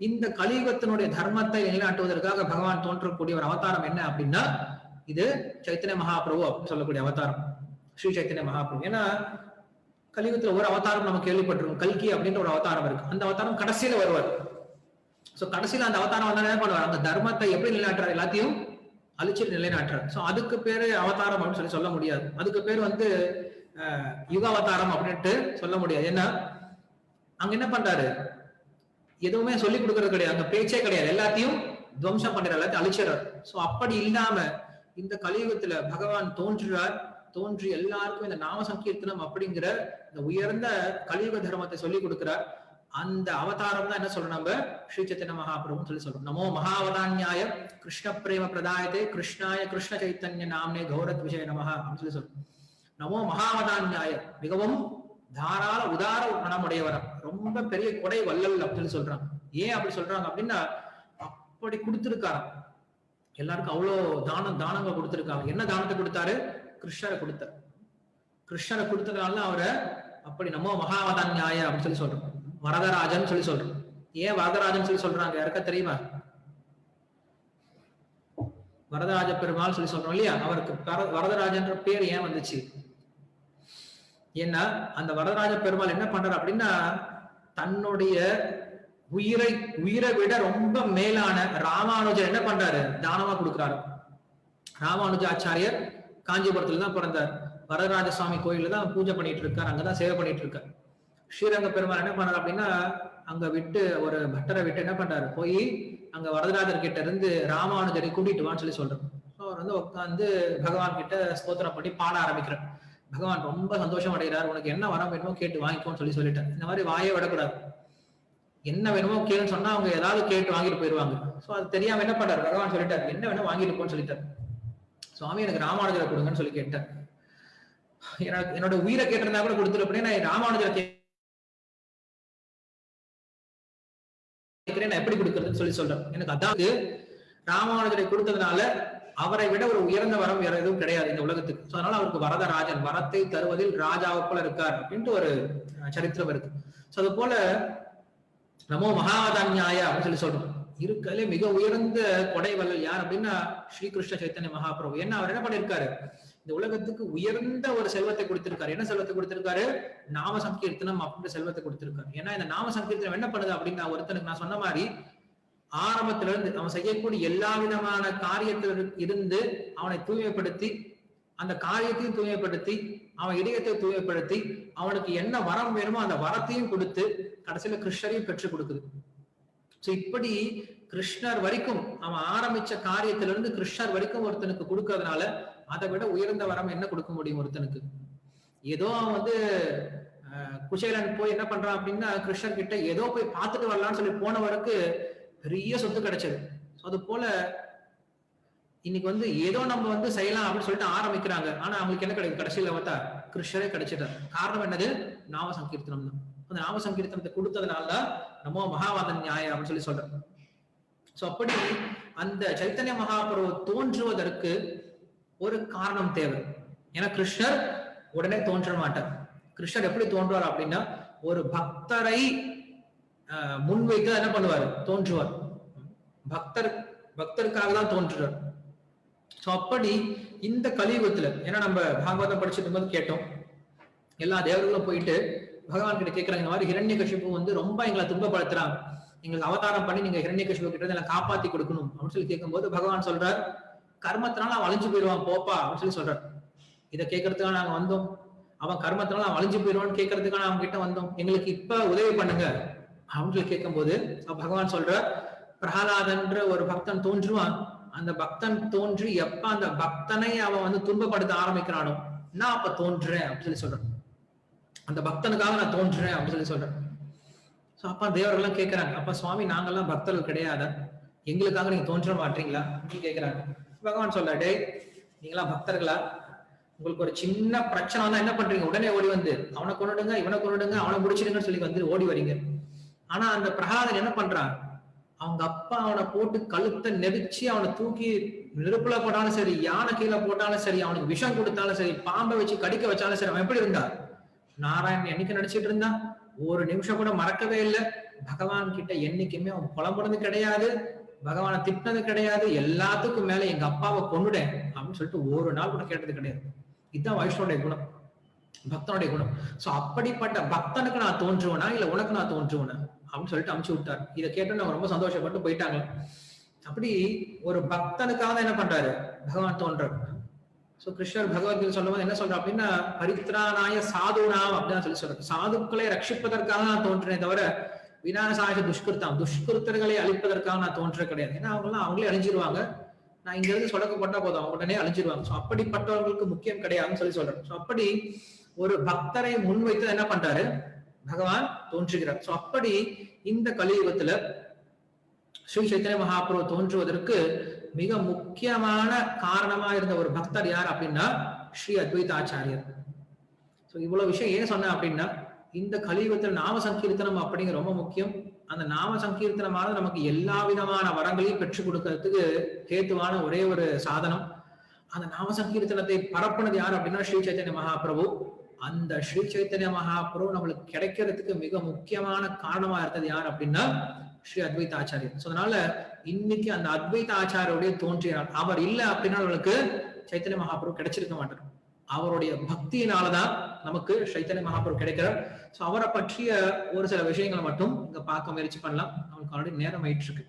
இந்த கலியுகத்தினுடைய தர்மத்தை நிலைநாட்டுவதற்காக பகவான் தோன்றக்கூடிய ஒரு அவதாரம் என்ன அப்படின்னா இது சைத்தன்ய மகாபிரபு அப்படின்னு சொல்லக்கூடிய அவதாரம், ஸ்ரீ சைத்தன்ய மகாபிரபு. ஏன்னா கலியுகத்துல ஒரு அவதாரம் நம்ம கேள்விப்பட்டிருக்கோம், கல்கி அப்படின்ற ஒரு அவதாரம் இருக்கு. அந்த அவதாரம் கடைசியில வருவார். சோ கடைசியில அந்த அவதாரம் வந்தா என்ன பண்ணுவார்? அந்த தர்மத்தை எப்படி நிலைநாட்டுறாரு? எல்லாத்தையும் அழிச்சு நிலைநாட்டுறாரு. சோ அதுக்கு பேரு அவதாரம் அப்படின்னு சொல்ல முடியாது. அதுக்கு பேர் வந்து யுகாவதாரம் அப்படின்ட்டு சொல்ல முடியாது. ஏன்னா அங்க என்ன பண்றாரு? எதுவுமே சொல்லி கொடுக்கறது கிடையாது, அங்க பேச்சே கிடையாது, எல்லாத்தையும் துவம்சம் பண்றாரு, எல்லாத்தையும் அழிச்சிடறாரு. சோ அப்படி இல்லாம இந்த கலியுகத்துல பகவான் தோன்றுறார். தோன்றி எல்லாருக்கும் இந்த நாம சங்கீர்த்தனம் அப்படிங்கிற இந்த உயர்ந்த கலியுக தர்மத்தை சொல்லி கொடுக்கிறார். அந்த அவதாரம் தான் என்ன சொல்றோம்? நம்ம ஸ்ரீ சைத்தன்ய மகாபிரபுன்னு சொல்லி சொல்றோம். நமோ மகாவதான்யாய கிருஷ்ண பிரேம பிரதாயத்தே கிருஷ்ணாய கிருஷ்ண சைத்தன்ய நாம்னே கௌரத் விஷய நமஹ அப்படின்னு சொல்லி சொல்றோம். நமோ மகாவதான்யாய, மிகவும் தாராள உதார மனமுடையவர், ரொம்ப பெரிய கொடை வல்லல் அப்படின்னு சொல்றாங்க. ஏன் அப்படி சொல்றாங்க அப்படின்னா அப்படி கொடுத்திருக்காராம் எல்லாருக்கும், அவ்வளவு தானங்கள் கொடுத்திருக்காங்க. என்ன தானத்தை கொடுத்தாரு? கிருஷ்ணரை கொடுத்தார். கிருஷ்ணரை கொடுத்ததுனால அவரை அப்படி நமோ மகாவதான்யாய அப்படின்னு சொல்லி சொல்றோம். வரதராஜன் சொல்லி சொல்றோம். ஏன் வரதராஜன் சொல்லி சொல்றாங்க? யாருக்கா தெரியுமா? வரதராஜ பெருமாள் சொல்லி சொல்றோம் இல்லையா? அவருக்கு வரதராஜன்ற பேர் ஏன் வந்துச்சு? ஏன்னா அந்த வரதராஜ பெருமாள் என்ன பண்றாரு அப்படின்னா தன்னுடைய உயிரை விட ரொம்ப மேலான ராமானுஜர் என்ன பண்றாரு? தானமா கொடுக்கிறாரு. ராமானுஜாச்சாரியர் காஞ்சிபுரத்துல தான் பிறந்தார். வரதராஜ சுவாமி கோயில்ல தான் பூஜை பண்ணிட்டு இருக்காரு, அங்கதான் சேவை பண்ணிட்டு இருக்காரு. ஸ்ரீரங்க பெருமாள் என்ன பண்றாரு அப்படின்னா அங்க விட்டு ஒரு பட்டரை விட்டு என்ன பண்றாரு? போய் அங்க வரதராஜர் கிட்ட இருந்து ராமானுஜரை கூட்டிட்டு வான்னு சொல்லி சொல்றாரு. அவர் வந்து உட்காந்து பகவான் கிட்ட ஸ்தோத்திரம் பண்ணி பாட ஆரம்பிக்கிறார். பகவான் ரொம்ப சந்தோஷம் அடைகிறார். உனக்கு என்ன வரம் வேணுமோ கேட்டு வாங்கிக்கோன்னு சொல்லிட்டார். இந்த மாதிரி வாயே விடக்கூடாது, என்ன வேணுமோ கேளுன்னு சொன்னா அவங்க ஏதாவது கேட்டு வாங்கிட்டு போயிருவாங்க. சோ அது தெரியாம என்ன பண்றாரு? பகவான் சொல்லிட்டாரு, என்ன வேணும் வாங்கிட்டு போன்னு சொல்லிட்டாரு. சுவாமி எனக்கு ராமானுஜரை கொடுங்கன்னு சொல்லி கேட்டார். என்னோட உயிரை கேட்டிருந்தா கூட கொடுத்துரு அப்படின்னு நான் ராமானுஜரை கேட்கிறேன், நான் எப்படி கொடுக்கறதுன்னு சொல்றேன். எனக்கு அதாவது ராமானுஜரை கொடுத்ததுனால அவரை விட ஒரு உயர்ந்த வரம் வேற எதுவும் கிடையாது இந்த உலகத்துக்கு. அதனால அவருக்கு வரதராஜன், வரத்தை தருவதில் ராஜாவை போல இருக்கார் அப்படின்ட்டு ஒரு சரித்திரம் இருக்கு. சோ அது போல நமோ மகாவதான்யாய அப்படின்னு சொல்றோம். இருக்கலே மிக உயர்ந்த கொடை வள்ளல் யார் அப்படின்னா ஸ்ரீகிருஷ்ண சைத்தன்ய மகாபிரபு. ஏன்னா அவர் என்ன பண்ணிருக்காரு, இந்த உலகத்துக்கு உயர்ந்த ஒரு செல்வத்தை கொடுத்திருக்காரு. என்ன செல்வத்தை கொடுத்திருக்காரு? நாம சங்கீர்த்தனம் அப்படின்ற செல்வத்தை கொடுத்திருக்காரு. ஏன்னா இந்த நாம சங்கீர்த்தனம் என்ன பண்ணுது அப்படின்னா, ஒருத்தனுக்கு நான் சொன்ன மாதிரி ஆரம்பத்துல இருந்து அவன் செய்யக்கூடிய எல்லா விதமான காரியத்தில் இருந்து அவனை தூய்மைப்படுத்தி, அந்த காரியத்தையும் தூய்மைப்படுத்தி, அவன் இதயத்தை தூய்மைப்படுத்தி, அவனுக்கு என்ன வரம் வேணுமோ அந்த வரத்தையும் கொடுத்து கடைசியில கிருஷ்ணரையும் பெற்றுக் கொடுக்குது. சோ இப்படி கிருஷ்ணர் வரைக்கும் அவன் ஆரம்பிச்ச காரியத்திலிருந்து கிருஷ்ணர் வரைக்கும் ஒருத்தனுக்கு கொடுக்கறதுனால அதை விட உயர்ந்த வரம் என்ன கொடுக்க முடியும் ஒருத்தனுக்கு? ஏதோ அவன் குசேலன் போய் என்ன பண்றான் அப்படின்னா, கிருஷ்ணர் கிட்ட ஏதோ போய் பார்த்துட்டு வரலாம்னு சொல்லி போனவருக்கு பெரிய சொத்து கிடைச்சது. அது போல இன்னைக்கு ஏதோ நம்ம செய்யலாம் அப்படின்னு சொல்லிட்டு ஆரம்பிக்கிறாங்க. ஆனா அவங்களுக்கு என்ன கிடைக்கும்? கடைசியில பார்த்தா கிருஷ்ணரே கிடைச்சிட்டார். காரணம் என்னது? நாம சங்கீர்த்தனம் தான். அந்த நாம சங்கீர்த்தனத்தை கொடுத்ததுனாலதான் நம்ம மகாவாதன் நியாயம் அப்படின்னு சொல்லி சொல்றோம். சோ அப்படி அந்த சைத்தன்ய மகாபிரபு தோன்றுவதற்கு ஒரு காரணம் தேவை. ஏன்னா கிருஷ்ணர் உடனே தோன்ற மாட்டார். கிருஷ்ணர் எப்படி தோன்றுவார் அப்படின்னா, ஒரு பக்தரை முன்வைத்து என்ன பண்ணுவார்? தோன்றுவார். பக்தருக்காக தான் தோன்றுவார். சோ அப்படி இந்த கலியுகத்துல, ஏன்னா நம்ம பாகவதம் படிச்சுட்டு போது கேட்டோம், எல்லா தேவர்களும் போயிட்டு பகவான் கிட்ட கேட்கறாங்க, இந்த மாதிரி ஹிரண்யகசிபு ரொம்ப எங்களை துன்பப்படுத்துறாங்க, எங்களுக்கு அவதாரம் பண்ணி நீங்க ஹிரண்யகசிபு கிட்ட எல்லாம் காப்பாத்தி கொடுக்கணும் அப்படின்னு சொல்லி கேட்கும்போது பகவான் சொல்றார், கர்மத்தினால அவன் அழிஞ்சு போயிடுவான் போப்பா அப்படின்னு சொல்லி சொல்றார். இதை கேட்கறதுக்காக நாங்க வந்தோம். அவன் கர்மத்தினால அவன் அழிஞ்சு போயிடுவான்னு கேட்கறதுக்காக அவங்க கிட்ட வந்தோம். எங்களுக்கு இப்ப உதவி பண்ணுங்க அப்படின்னு சொல்லி கேட்கும் போது பகவான் சொல்ற, பிரகலாதன்ற ஒரு பக்தன் தோன்றுவான். அந்த பக்தன் தோன்றி எப்ப அந்த பக்தனை அவன் துன்பப்படுத்த ஆரம்பிக்கிறானோ நான் அப்ப தோன்றேன் அப்படின்னு சொல்லி சொல்றேன். அந்த பக்தனுக்காக நான் தோன்றேன் அப்படின்னு சொல்லி சொல்றேன். அப்ப தேவர்கள்லாம் கேட்கிறாங்க, அப்ப சுவாமி நாங்கெல்லாம் பக்தர்கள் கிடையாதா, எங்களுக்காக நீங்க தோன்ற மாட்டீங்களா அப்படின்னு கேட்கிறாங்க. பகவான் சொல்ல, டே நீங்களா பக்தர்களா? உங்களுக்கு ஒரு சின்ன பிரச்சனை தான் என்ன பண்றீங்க? உடனே ஓடி அவனை கொண்டுடுங்க, இவனை கொண்டுடுங்க, அவனை முடிச்சிடுங்கன்னு சொல்லி ஓடி வரீங்க. ஆனா அந்த பிரகலாதன் என்ன பண்றான்? அவங்க அப்பா அவனை போட்டு கழுத்தை நெரிச்சு அவனை தூக்கி நெருப்புல போட்டாலும் சரி, யானை கீழே போட்டாலும் சரி, அவனுக்கு விஷம் கொடுத்தாலும் சரி, பாம்பை வச்சு கடிக்க வச்சாலும் சரி, அவன் எப்படி இருந்தா? நாராயணன் என்னைக்கு நடிச்சிட்டு இருந்தான். ஒரு நிமிஷம் கூட மறக்கவே இல்லை. பகவான் கிட்ட என்னைக்குமே அவன் புலம்புனது கிடையாது, பகவானை திட்டினது கிடையாது. எல்லாத்துக்கும் மேல எங்க அப்பாவை கொண்டுடேன் அப்படின்னு சொல்லிட்டு ஒரு நாள் கூட கேட்டது கிடையாது. இதுதான் வைஷ்ணவனுடைய குணம், பக்தனுடைய குணம். சோ அப்படிப்பட்ட பக்தனுக்கு நான் தோன்றுவனா இல்ல உனக்கு நான் தோன்றுவனா அப்படின்னு சொல்லிட்டு அமுச்சு விட்டார். இதை கேட்டு நம்ம ரொம்ப சந்தோஷப்பட்டு போயிட்டாங்க. அப்படி ஒரு பக்தனுக்காக என்ன பண்றாரு? பகவான் தோன்றார். சோ கிருஷ்ணர் பகவத்கீதை சொல்லும் போது என்ன சொல்ற அப்படின்னா, பரித்ராணாய சாதுனாம் அப்படின்னு சொல்லி சொல்ற, சாதுக்களை ரட்சிப்பதற்காக நான் தோன்றேனே தவிர விநாசாய துஷ்கிருத்தம், துஷ்கிருத்தர்களை அழிப்பதற்காக நான் தோன்ற கிடையாது. ஏன்னா அவங்களே அழிஞ்சிருவாங்க. நான் இங்க இருந்து சொடக்கப்பட்டா போதும், அவங்க உடனே அழிஞ்சிருவாங்க. சோ அப்படிப்பட்டவர்களுக்கு முக்கியம் கிடையாதுன்னு சொல்லி சொல்றேன். சோ அப்படி ஒரு பக்தரை முன்வைத்து என்ன பண்றாரு? பகவான் தோன்றுகிறார். சோ அப்படி இந்த கலியுகத்துல ஸ்ரீ சைத்தன்ய மகாபிரபு தோன்றுவதற்கு மிக முக்கியமான காரணமா இருந்த ஒரு பக்தர் யார் அப்படின்னா ஸ்ரீ அத்வைதாச்சாரியர். சோ இவ்வளவு விஷயம் ஏன் சொன்னேன் அப்படின்னா, இந்த கலியுகத்தில் நாம சங்கீர்த்தனம் அப்படிங்கிற ரொம்ப முக்கியம். அந்த நாம சங்கீர்த்தனமானது நமக்கு எல்லா விதமான வரங்களையும் பெற்றுக் கொடுக்கறதுக்கு ஹேத்துவான ஒரே ஒரு சாதனம். அந்த நாம சங்கீர்த்தனத்தை பரப்புனது யார் அப்படின்னா ஸ்ரீ சைத்தன்ய மகாபிரபு. அந்த ஸ்ரீ சைத்தன்ய மகாபிரபு நம்மளுக்கு கிடைக்கிறதுக்கு மிக முக்கியமான காரணமா இருந்தது யார் அப்படின்னா ஸ்ரீ அத்வைத ஆச்சாரியர். சோ அதனால இன்னைக்கு அந்த அத்வைத ஆச்சாரியுடைய தோன்றினார். அவர் இல்லை அப்படின்னா நம்மளுக்கு சைத்தன்ய மகாபிரபு கிடைச்சிருக்க மாட்டார். அவருடைய பக்தியினாலதான் நமக்கு சைத்தன்ய மகாபிரபு கிடைக்கிறார். சோ அவரை பற்றிய ஒரு சில விஷயங்களை மட்டும் இங்க பார்க்க முயற்சி பண்ணலாம். நமக்கு ஆல்ரெடி நேரம் ஆயிட்டு இருக்கு.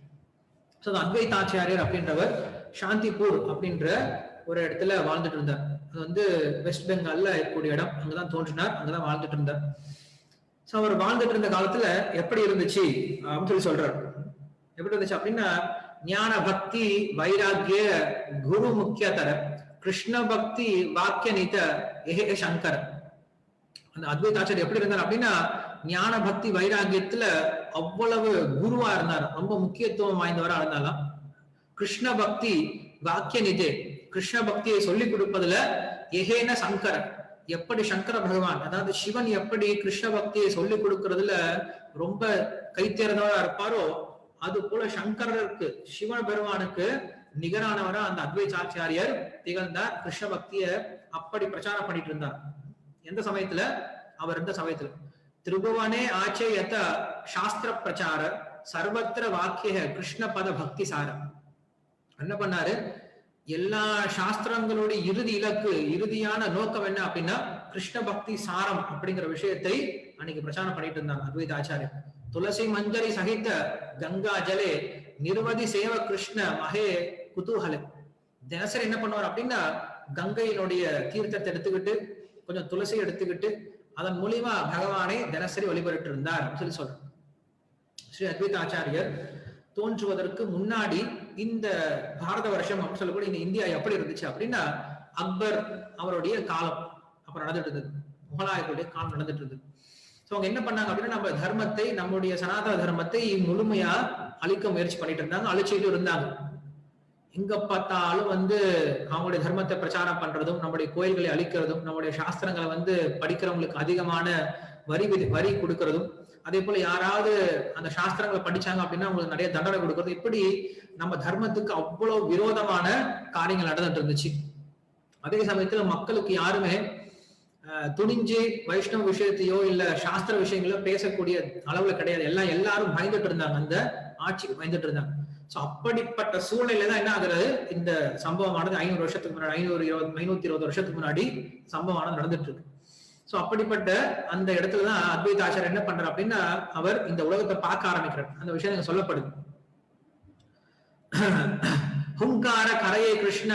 சோ அத்வைதாச்சாரியர் அப்படின்றவர் சாந்திபூர் அப்படின்ற ஒரு இடத்துல வாழ்ந்துட்டு இருந்தார். அது வெஸ்ட் பெங்கால்ல இருக்கக்கூடிய இடம். அங்கதான் தோன்றினார், அங்கதான் வாழ்ந்துட்டு இருந்தார். சோ அவர் வாழ்ந்துட்டு இருந்த காலத்துல எப்படி இருந்துச்சு அப்படின்னு சொல்லி சொல்றாரு. எப்படி இருந்துச்சு அப்படின்னா, ஞான பக்தி வைராகிய குரு முக்கிய தர கிருஷ்ண பக்தி வாக்கிய நீத ஏ சங்கர். அந்த அத்வைதாச்சாரியர் எப்படி இருந்தார் அப்படின்னா, ஞான பக்தி வைராகியத்துல அவ்வளவு குருவா இருந்தார், ரொம்ப முக்கியத்துவம் வாய்ந்தவரா இருந்தாலும். கிருஷ்ண பக்தி வாக்கிய நிதே, கிருஷ்ண பக்தியை சொல்லிக் கொடுப்பதுல எகேன சங்கர், எப்படி சங்கர பகவான் அதாவது சிவன் எப்படி கிருஷ்ண பக்தியை சொல்லிக் கொடுக்கறதுல ரொம்ப கைத்தேர்ந்தவரா இருப்பாரோ, அது போல சங்கரருக்கு சிவ பெருமானுக்கு நிகரானவரா அந்த அத்வைதாச்சாரியர் திகழ்ந்தார். கிருஷ்ண பக்திய அப்படி பிரச்சாரம் பண்ணிட்டு இருந்தார். எந்த சமயத்துல? அவர் இருந்த சமயத்துல திரிபுவனே ஆச்சேயத சாஸ்திர பிரச்சார சர்வத்திர வாக்கிய கிருஷ்ண பத பக்தி சாரம். என்ன பண்ணாரு? எல்லா சாஸ்திரங்களுடைய இறுதி இலக்கு, இறுதியான நோக்கம் என்ன அப்படின்னா கிருஷ்ண பக்தி சாரம் அப்படிங்கிற விஷயத்தை அன்னைக்கு பிரச்சாரம் பண்ணிட்டு இருந்தாங்க அத்வைத ஆச்சாரியர். துளசி மஞ்சரி சகித கங்கா ஜலே நிர்வதி சேவ கிருஷ்ண மகே குதூகலே. தினசரி என்ன பண்ணுவார் அப்படின்னா கங்கையினுடைய தீர்த்தத்தை எடுத்துக்கிட்டு கொஞ்சம் துளசி எடுத்துக்கிட்டு அதன் மூலியமா பகவானை தினசரி வழிபட்டு இருந்தார் சொல்லி சொல்றேன். ஸ்ரீ அத்வைத ஆச்சாரியர் தோன்றுவதற்கு முன்னாடி இந்த பாரத வருஷம் அப்படின்னு சொல்லக்கூடிய இந்த இந்தியா எப்படி இருந்துச்சு அப்படின்னா அக்பர் அவருடைய காலம் அப்ப நடந்துட்டு இருந்தது, முகலாயர்களுடைய காலம் நடந்துட்டு இருந்தது. சோ அவங்க என்ன பண்ணாங்க அப்படின்னா நம்ம தர்மத்தை, நம்முடைய சனாதன தர்மத்தை முழுமையா அழிக்க முயற்சி பண்ணிட்டு இருந்தாங்க, அழிச்சுட்டு இருந்தாங்க. எங்க பார்த்தாலும் அவங்களுடைய தர்மத்தை பிரச்சாரம் பண்றதும், நம்முடைய கோயில்களை அழிக்கிறதும், நம்முடைய சாஸ்திரங்களை படிக்கிறவங்களுக்கு அதிகமான வரி கொடுக்கறதும், அதே போல யாராவது அந்த சாஸ்திரங்களை படிச்சாங்க அப்படின்னா அவங்களுக்கு நிறைய தண்டனை கொடுக்கறது, இப்படி நம்ம தர்மத்துக்கு அவ்வளவு விரோதமான காரியங்கள் நடந்துட்டு இருந்துச்சு. அதே சமயத்துல மக்களுக்கு யாருமே துணிஞ்சு வைஷ்ணவ விஷயத்தையோ இல்ல சாஸ்திர விஷயங்களோ பேசக்கூடிய அளவுல கிடையாது. எல்லாரும் பயந்துட்டு இருந்தாங்க, அந்த ஆட்சிக்கு பயந்துட்டு இருந்தாங்க. சோ அப்படிப்பட்ட சூழ்நிலையில தான் என்ன ஆகுறது, இந்த சம்பவமானது 500 வருஷத்துக்கு முன்னாடி, 520 வருஷத்துக்கு முன்னாடி சம்பவமானது நடந்துட்டு இருக்கு. சோ அப்படிப்பட்ட அந்த இடத்துலதான் அத்வைத ஆச்சாரியர் என்ன பண்றாரு அப்படின்னா அவர் இந்த உலகத்தை பார்க்க ஆரம்பிக்கிறார். அந்த விஷயம் எனக்கு சொல்லப்படுது. ஹுங்கார கரையே கிருஷ்ண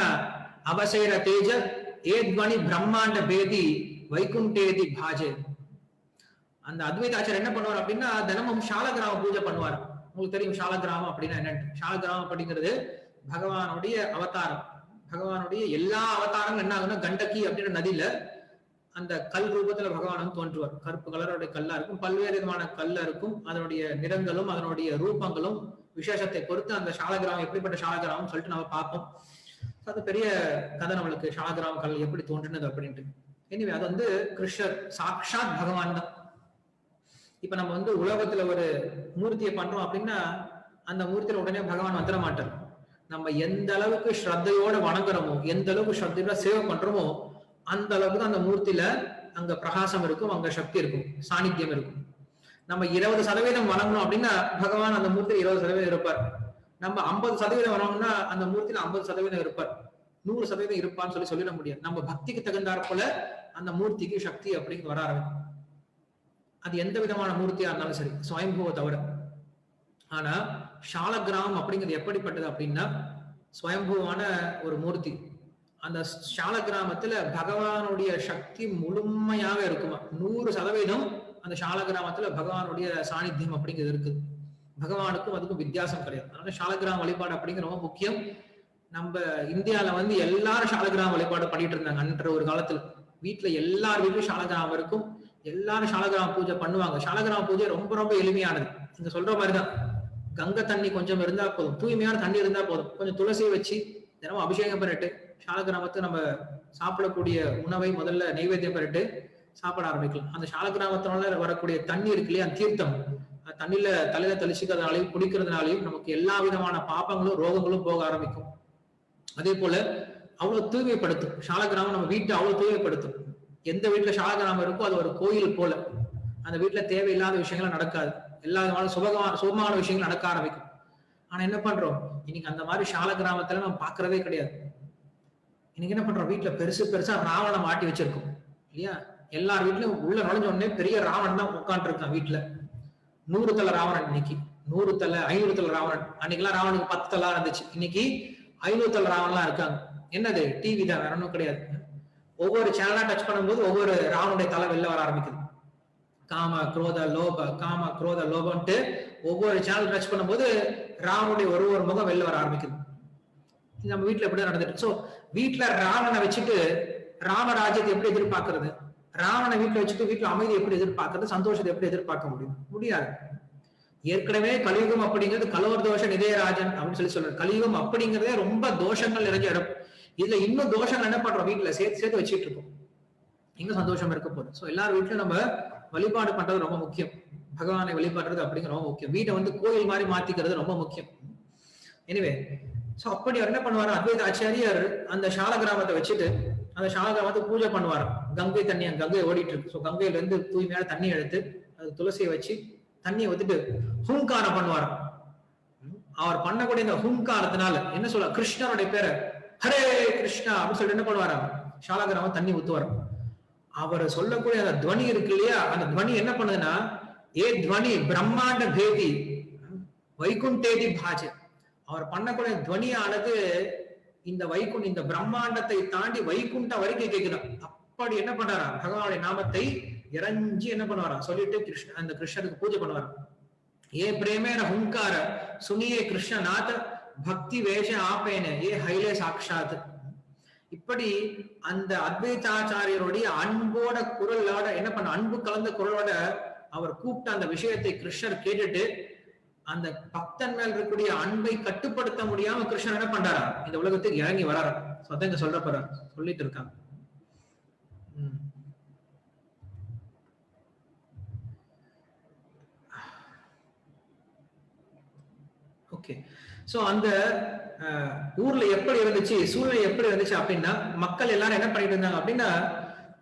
அவசேர தேஜ ஏத்வனி பிரம்மாண்ட பேதி வைகுண்டேதி பாஜே. அந்த அத்வைத ஆச்சாரியர் என்ன பண்ணுவார் அப்படின்னா தினமும் சாலகிராம பூஜை பண்ணுவார். உங்களுக்கு தெரியும் சாலகிராமம் அப்படின்னா என்னன்னு. சாலகிராமம் அப்படிங்கிறது பகவானுடைய அவதாரம். பகவானுடைய எல்லா அவதாரங்களும் என்ன ஆகுன்னா கண்டகி அப்படின்ற நதியில அந்த கல் ரூபத்துல பகவான் தோன்றுவார். கருப்பு கலருடைய கல்லா இருக்கும், பல்வேறு விதமான கல்ல இருக்கும். அதனுடைய நிறங்களும் அதனுடைய ரூபங்களும் விசேஷத்தை பொறுத்து அந்த சாலகிராமம் எப்படிப்பட்ட சாலகிராமம் சொல்லிட்டு நம்ம பார்ப்போம். அது பெரிய கதை நம்மளுக்கு, சாலகிராம கல் எப்படி தோன்றினது அப்படின்ட்டு. எனிவே அது கிருஷ்ணர் சாக்ஷாத் பகவான் தான். இப்ப நம்ம உலகத்துல ஒரு மூர்த்தியை பண்றோம் அப்படின்னா அந்த மூர்த்தியில உடனே பகவான் வந்துட மாட்டார். நம்ம எந்த அளவுக்கு ஸ்ரத்தையோட வணங்குறோமோ, எந்த அளவுக்கு ஸ்ரத்தையோட சேவை பண்றோமோ அந்த அளவுக்கு தான் அந்த மூர்த்தியில அங்க பிரகாசம் இருக்கும், அங்க சக்தி இருக்கும், சாநித்தியம் இருக்கும். நம்ம 20% வணங்கணும் அப்படின்னா பகவான் அந்த மூர்த்தியில 20% இருப்பார். நம்ம 50% வணங்கணும்னா அந்த மூர்த்தியில 50% இருப்பார், 100% இருப்பான்னு சொல்லிட முடியாது. நம்ம பக்திக்கு தகுந்தாற் போல அந்த மூர்த்திக்கு சக்தி அப்படிங்கிறது வர ஆரம்பிக்கும். அது எந்த விதமான மூர்த்தியா இருந்தாலும் சரி, ஸ்வயம்புவை தவிர. ஆனா சாலகிராமம் அப்படிங்கிறது எப்படிப்பட்டது அப்படின்னா ஸ்வயம்புவான ஒரு மூர்த்தி. அந்த சாலகிராமத்துல பகவானுடைய சக்தி முழுமையாக இருக்குமா, 100% அந்த சாலகிராமத்துல பகவானுடைய சாநித்தியம் அப்படிங்கிறது இருக்குது. பகவானுக்கும் அதுக்கும் வித்தியாசம் கிடையாது. அதனால சாலகிராம வழிபாடு அப்படிங்கிற ரொம்ப முக்கியம். நம்ம இந்தியால எல்லாரும் சாலகிராம வழிபாடு பண்ணிட்டு இருந்தாங்க அன்ற ஒரு காலத்துல. வீட்டுல எல்லார் வீட்லயும் சாலகிராமம் இருக்கும், எல்லாரும் சாலகிராம பூஜை பண்ணுவாங்க. சாலகிராம பூஜை ரொம்ப ரொம்ப எளிமையானது. நீங்க சொல்ற மாதிரிதான், கங்கை தண்ணி கொஞ்சம் இருந்தா போதும், தூய்மையான தண்ணி இருந்தா போதும், கொஞ்சம் துளசியை வச்சு தினமும் அபிஷேகம் பண்ணிட்டு சாலகிராமத்தை நம்ம சாப்பிடக்கூடிய உணவை முதல்ல நைவேத்தியம் பண்ணிட்டு சாப்பிட ஆரம்பிக்கலாம். அந்த சாலகிராமத்தினால வரக்கூடிய தண்ணி இருக்கு இல்லையா, தீர்த்தம், தண்ணியில தலையில தெளிச்சுக்கிறதுனாலையும் குடிக்கிறதுனாலையும் நமக்கு எல்லா விதமான பாப்பங்களும் ரோகங்களும் போக ஆரம்பிக்கும். அதே போல அவ்வளவு தூய்மைப்படுத்தும் சாலகிராமம். நம்ம வீட்டை அவ்வளவு தூய்மைப்படுத்தும். எந்த வீட்டுல சாலகிராமம் இருக்கோ அது ஒரு கோயில் போல. அந்த வீட்டுல தேவையில்லாத விஷயங்கள் நடக்காது, எல்லா விதமான சுபமான விஷயங்கள் நடக்க ஆரம்பிக்கும். ஆனா என்ன பண்றோம் இன்னைக்கு, அந்த மாதிரி சாலகிராமத்துல நம்ம பாக்குறதே கிடையாது. இன்னைக்கு என்ன பண்றோம், வீட்டுல பெருசு பெருசா ராவணம் மாட்டி வச்சிருக்கோம் இல்லையா. எல்லார் வீட்லயும் உள்ள நுழைஞ்ச உடனே பெரிய ராவணன் தான் உட்காந்து இருக்கான் வீட்டுல. 100 தலை ராவணன், இன்னைக்கு 100 தலை 500 தலை ராவணன். அன்னைக்கெல்லாம் ராவனுக்கு 10 தலை இருந்துச்சு, இன்னைக்கு 500 தலை ராவன்லாம் இருக்காங்க. என்னது, டிவி தான், வேற ஒன்றும் கிடையாது. ஒவ்வொரு சேனலா டச் பண்ணும்போது ஒவ்வொரு ராவனுடைய தலை வெளில வர ஆரம்பிக்குது. காம குரோத லோப, காம குரோத லோபன்ட்டு ஒவ்வொரு சேனல் டச் பண்ணும்போது ராவனுடைய ஒரு முகம் வெளில வர ஆரம்பிக்குது. நம்ம வீட்டுல எப்படிதான் நடந்துட்டு. சோ வீட்டுல ராவணனை வச்சுட்டு ராமராஜ்யத்தை எப்படி எதிர்பார்க்கறது, ராவணனை வீட்டுல வச்சுட்டு வீட்டுல அமைதி எப்படி எதிர்பார்க்கறது, சந்தோஷத்தை எப்படி எதிர்பார்க்க முடியாது. ஏற்கனவே கலியுகம் அப்படிங்கிறது கலோர் தோஷ நிதயராஜன் அப்படின்னு சொல்றாரு. கலியுகம் அப்படிங்கிறதே ரொம்ப தோஷங்கள் நிறைஞ்ச இடம். இதுல இன்னும் தோஷங்கள் என்ன பண்றோம், வீட்டுல சேர்த்து வச்சுட்டு இருக்கோம். எங்க சந்தோஷம் இருக்க போகுது. சோ எல்லாரும் வீட்டுல நம்ம வழிபாடு பண்றது ரொம்ப முக்கியம். பகவானை வழிபடுறது அப்படிங்கிற ரொம்ப முக்கியம். வீட்டை வந்து கோயில் மாதிரி மாத்திக்கிறது ரொம்ப முக்கியம். எனிவே, சோ அப்படி அவர் என்ன பண்ணுவாரு, அத்வைத ஆச்சாரியர் அந்த சால கிராமத்தை வச்சுட்டு அந்த சால கிராமத்தை பூஜை பண்ணுவாரு. கங்கை தண்ணி, கங்கை ஓடிட்டு இருக்கு. ஸோ கங்கையில இருந்து தூய்மையான தண்ணி எடுத்து அது துளசியை வச்சு தண்ணியை ஊத்திட்டு ஹூங்காரம் பண்ணுவார். அவர் பண்ணக்கூடிய இந்த ஹூங்காரத்தினால என்ன சொல்ல, கிருஷ்ணருடைய பேரை ஹரே கிருஷ்ணா அப்படின்னு சொல்லிட்டு என்ன பண்ணுவாரா, சாலகிராமம் தண்ணி ஊத்துவார். அவர் சொல்லக்கூடிய அந்த துவனி இருக்கு இல்லையா, அந்த துவனி என்ன பண்ணுதுன்னா, ஏ துவனி பிரம்மாண்ட பேதி வைகுண்டேதி பாஜ. அவர் பண்ணக்கூடிய துவனியானது இந்த இந்த பிரம்மாண்டத்தை தாண்டி வைகுண்ட வரைக்கும் கேட்குதான். அப்படி என்ன பண்றாரா, பகவானுடைய நாமத்தை இறஞ்சி என்ன பண்ணுவாரா சொல்லிட்டு அந்த கிருஷ்ணருக்கு பூஜை பண்ணுவாரா. ஏ பிரேமேன ஹுங்கார சுனியே கிருஷ்ணநாத பக்தி வேஷ ஆப்பேன ஏ ஹைலே சாட்சாத். இப்படி அந்த அத்வைதாச்சாரியருடைய அன்போட குரலோட என்ன பண்ண, அன்பு கலந்த குரலோட அவர் கூப்பிட்ட அந்த விஷயத்தை கிருஷ்ணர் கேட்டுட்டு அந்த பக்தன் மேல் இருக்கக்கூடிய அன்பை கட்டுப்படுத்த முடியாம கிருஷ்ணர் என்ன பண்றாரா, இந்த உலகத்துக்கு இறங்கி வராரு. இங்க சொல்ற போற சொல்லிட்டு இருக்காங்க. ஓகே, சோ அந்த ஊர்ல எப்படி இருந்துச்சு, சூழ்நிலை எப்படி இருந்துச்சு அப்படின்னா, மக்கள் எல்லாரும் என்ன பண்ணிட்டு இருந்தாங்க அப்படின்னா,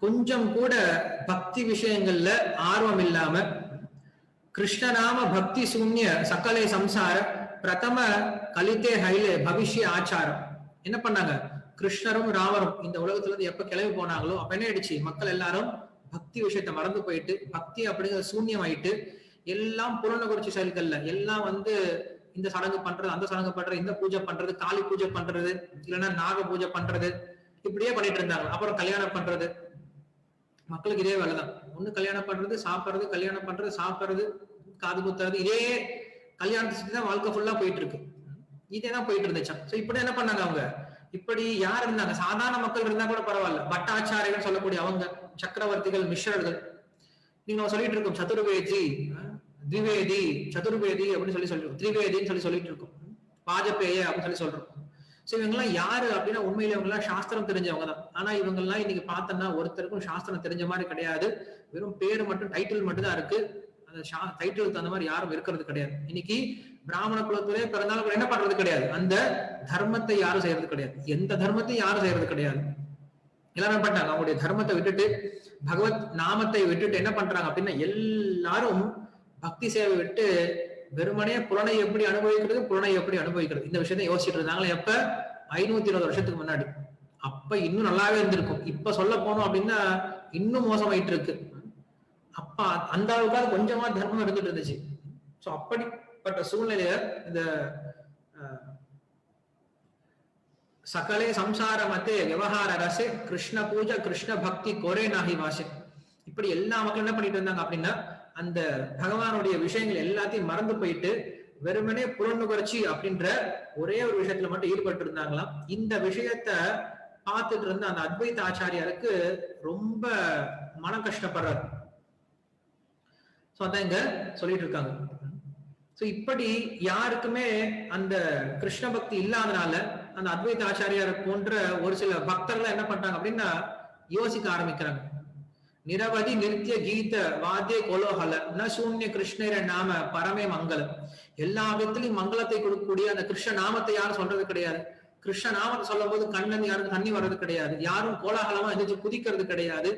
கொஞ்சம் கூட பக்தி விஷயங்கள்ல ஆர்வம் இல்லாம கிருஷ்ணநாம பக்தி சூன்ய சகலே சம்சார பிரதம கலித்தே ஹைலே பவிஷ்ய ஆச்சாரம். என்ன பண்ணாங்க, கிருஷ்ணரும் ராமரும் இந்த உலகத்துல இருந்து எப்ப கிளம்பி போனாங்களோ அப்ப என்ன ஆயிடுச்சு, மக்கள் எல்லாரும் பக்தி விஷயத்தை மறந்து போயிட்டு பக்தி அப்படிங்கிற சூன்யம் ஆயிட்டு எல்லாம் புலனகுறிச்சி செயல்கள்ல எல்லாம் வந்து இந்த சடங்கு பண்றது, அந்த சடங்கு பண்றது, இந்த பூஜை பண்றது, காளி பூஜை பண்றது, இல்லைன்னா நாக பூஜை பண்றது, இப்படியே பண்ணிட்டு இருந்தாங்க. அப்புறம் கல்யாணம் பண்றது, மக்களுக்கு இதே வேலைதான். ஒண்ணு கல்யாணம் பண்றது, சாப்பிடுறது, கல்யாணம் பண்றது, சாப்பிடுறது, காது குத்துறது, இதே கல்யாணத்தை தான் வாழ்க்கை ஃபுல்லா போயிட்டு இருக்கு. இதேதான் போயிட்டு இருந்துச்சா. சோ இப்படி என்ன பண்ணாங்க அவங்க, இப்படி யார் இருந்தாங்க, சாதாரண மக்கள் இருந்தா கூட பரவாயில்ல, பட்டாச்சாரிகள் சொல்லக்கூடிய அவங்க, சக்கரவர்த்திகள், மிஸ்ரர்கள், நீங்க சொல்லிட்டு இருக்கோம் சதுர்வேதி, திவேதி, சதுர்வேதி அப்படின்னு சொல்லிட்டு திரிவேதின்னு சொல்லிட்டு இருக்கோம், வாஜபேய அப்படின்னு சொல்றோம். சோ இவங்கெல்லாம் யாரு அப்படின்னா, உண்மையில இவங்க எல்லாம் சாஸ்திரம் தெரிஞ்சவங்க தான். ஆனா இவங்க எல்லாம் இன்னைக்கு பார்த்தோம்னா ஒருத்தருக்கும் சாஸ்திரம் தெரிஞ்ச மாதிரி கிடையாது. வெறும் பேரு மட்டும், டைட்டில் மட்டும் தான் இருக்கு. அந்த டைட்டிலுக்கு தகுந்த மாதிரி யாரும் இருக்கிறது கிடையாது. இன்னைக்கு பிராமண குலத்திலே பிறந்தாலும் என்ன பண்றது கிடையாது, அந்த தர்மத்தை யாரும் செய்யறது கிடையாது, எந்த தர்மத்தையும் யாரும் செய்யறது கிடையாது. எல்லாரும் பண்ணிட்டாங்க, அவங்களுடைய தர்மத்தை விட்டுட்டு பகவத் நாமத்தை விட்டுட்டு என்ன பண்றாங்க அப்படின்னா, எல்லாரும் பக்தி சேவை விட்டு வெறுமனே புலனை எப்படி அனுபவிக்கிறது, புலனை எப்படி அனுபவிக்கிறது, இந்த விஷயத்த யோசிச்சுட்டு இருந்தாங்களே எப்ப, 520 வருஷத்துக்கு முன்னாடி. அப்ப இன்னும் நல்லாவே இருந்திருக்கும். இப்ப சொல்ல போனோம் அப்படின்னா இன்னும் மோசமாயிட்டு இருக்கு. அப்ப அந்த அளவுக்காக கொஞ்சமா தர்மம் இருந்துட்டு இருந்துச்சு. சோ அப்படிப்பட்ட சூழ்நிலையில இந்த சகலே சம்சார மத்தே விவகார ரசே கிருஷ்ண பூஜை கிருஷ்ண பக்தி கோரே நாகி வாசே, இப்படி எல்லா மக்களும் என்ன பண்ணிட்டு இருந்தாங்க அப்படின்னா, அந்த பகவானுடைய விஷயங்கள் எல்லாத்தையும் மறந்து போயிட்டு வெறுமனே புலனுகர்ச்சி அப்படின்ற ஒரே ஒரு விஷயத்துல மட்டும் ஈடுபட்டு இருந்தாங்களாம். இந்த விஷயத்த பார்த்துட்டு இருந்த அந்த அத்வைத ஆச்சாரியாருக்கு ரொம்ப மன கஷ்டப்படுறாரு. சோ அதான் இங்க சொல்லிட்டு இருக்காங்க. சோ இப்படி யாருக்குமே அந்த கிருஷ்ண பக்தி இல்லாதனால அந்த அத்வைத ஆச்சாரியார் போன்ற ஒரு சில பக்தர்கள் என்ன பண்றாங்க அப்படின்னா, யோசிக்க ஆரம்பிக்கிறாங்க. நிரவதி நித்திய கீத வாத்திய கோலோகல ந சூன்ய கிருஷ்ணர நாம பரமே மங்களம். எல்லா விதத்திலையும் மங்களத்தை கொடுக்கக்கூடிய அந்த கிருஷ்ண நாமத்தை யாரும் சொல்றது கிடையாது. கிருஷ்ண நாமத்தை சொல்லும் போது கண்ணன் யாரும் தண்ணி வர்றது கிடையாது, யாரும் கோலாகலமா எந்திரிச்சு குதிக்கிறது கிடையாது.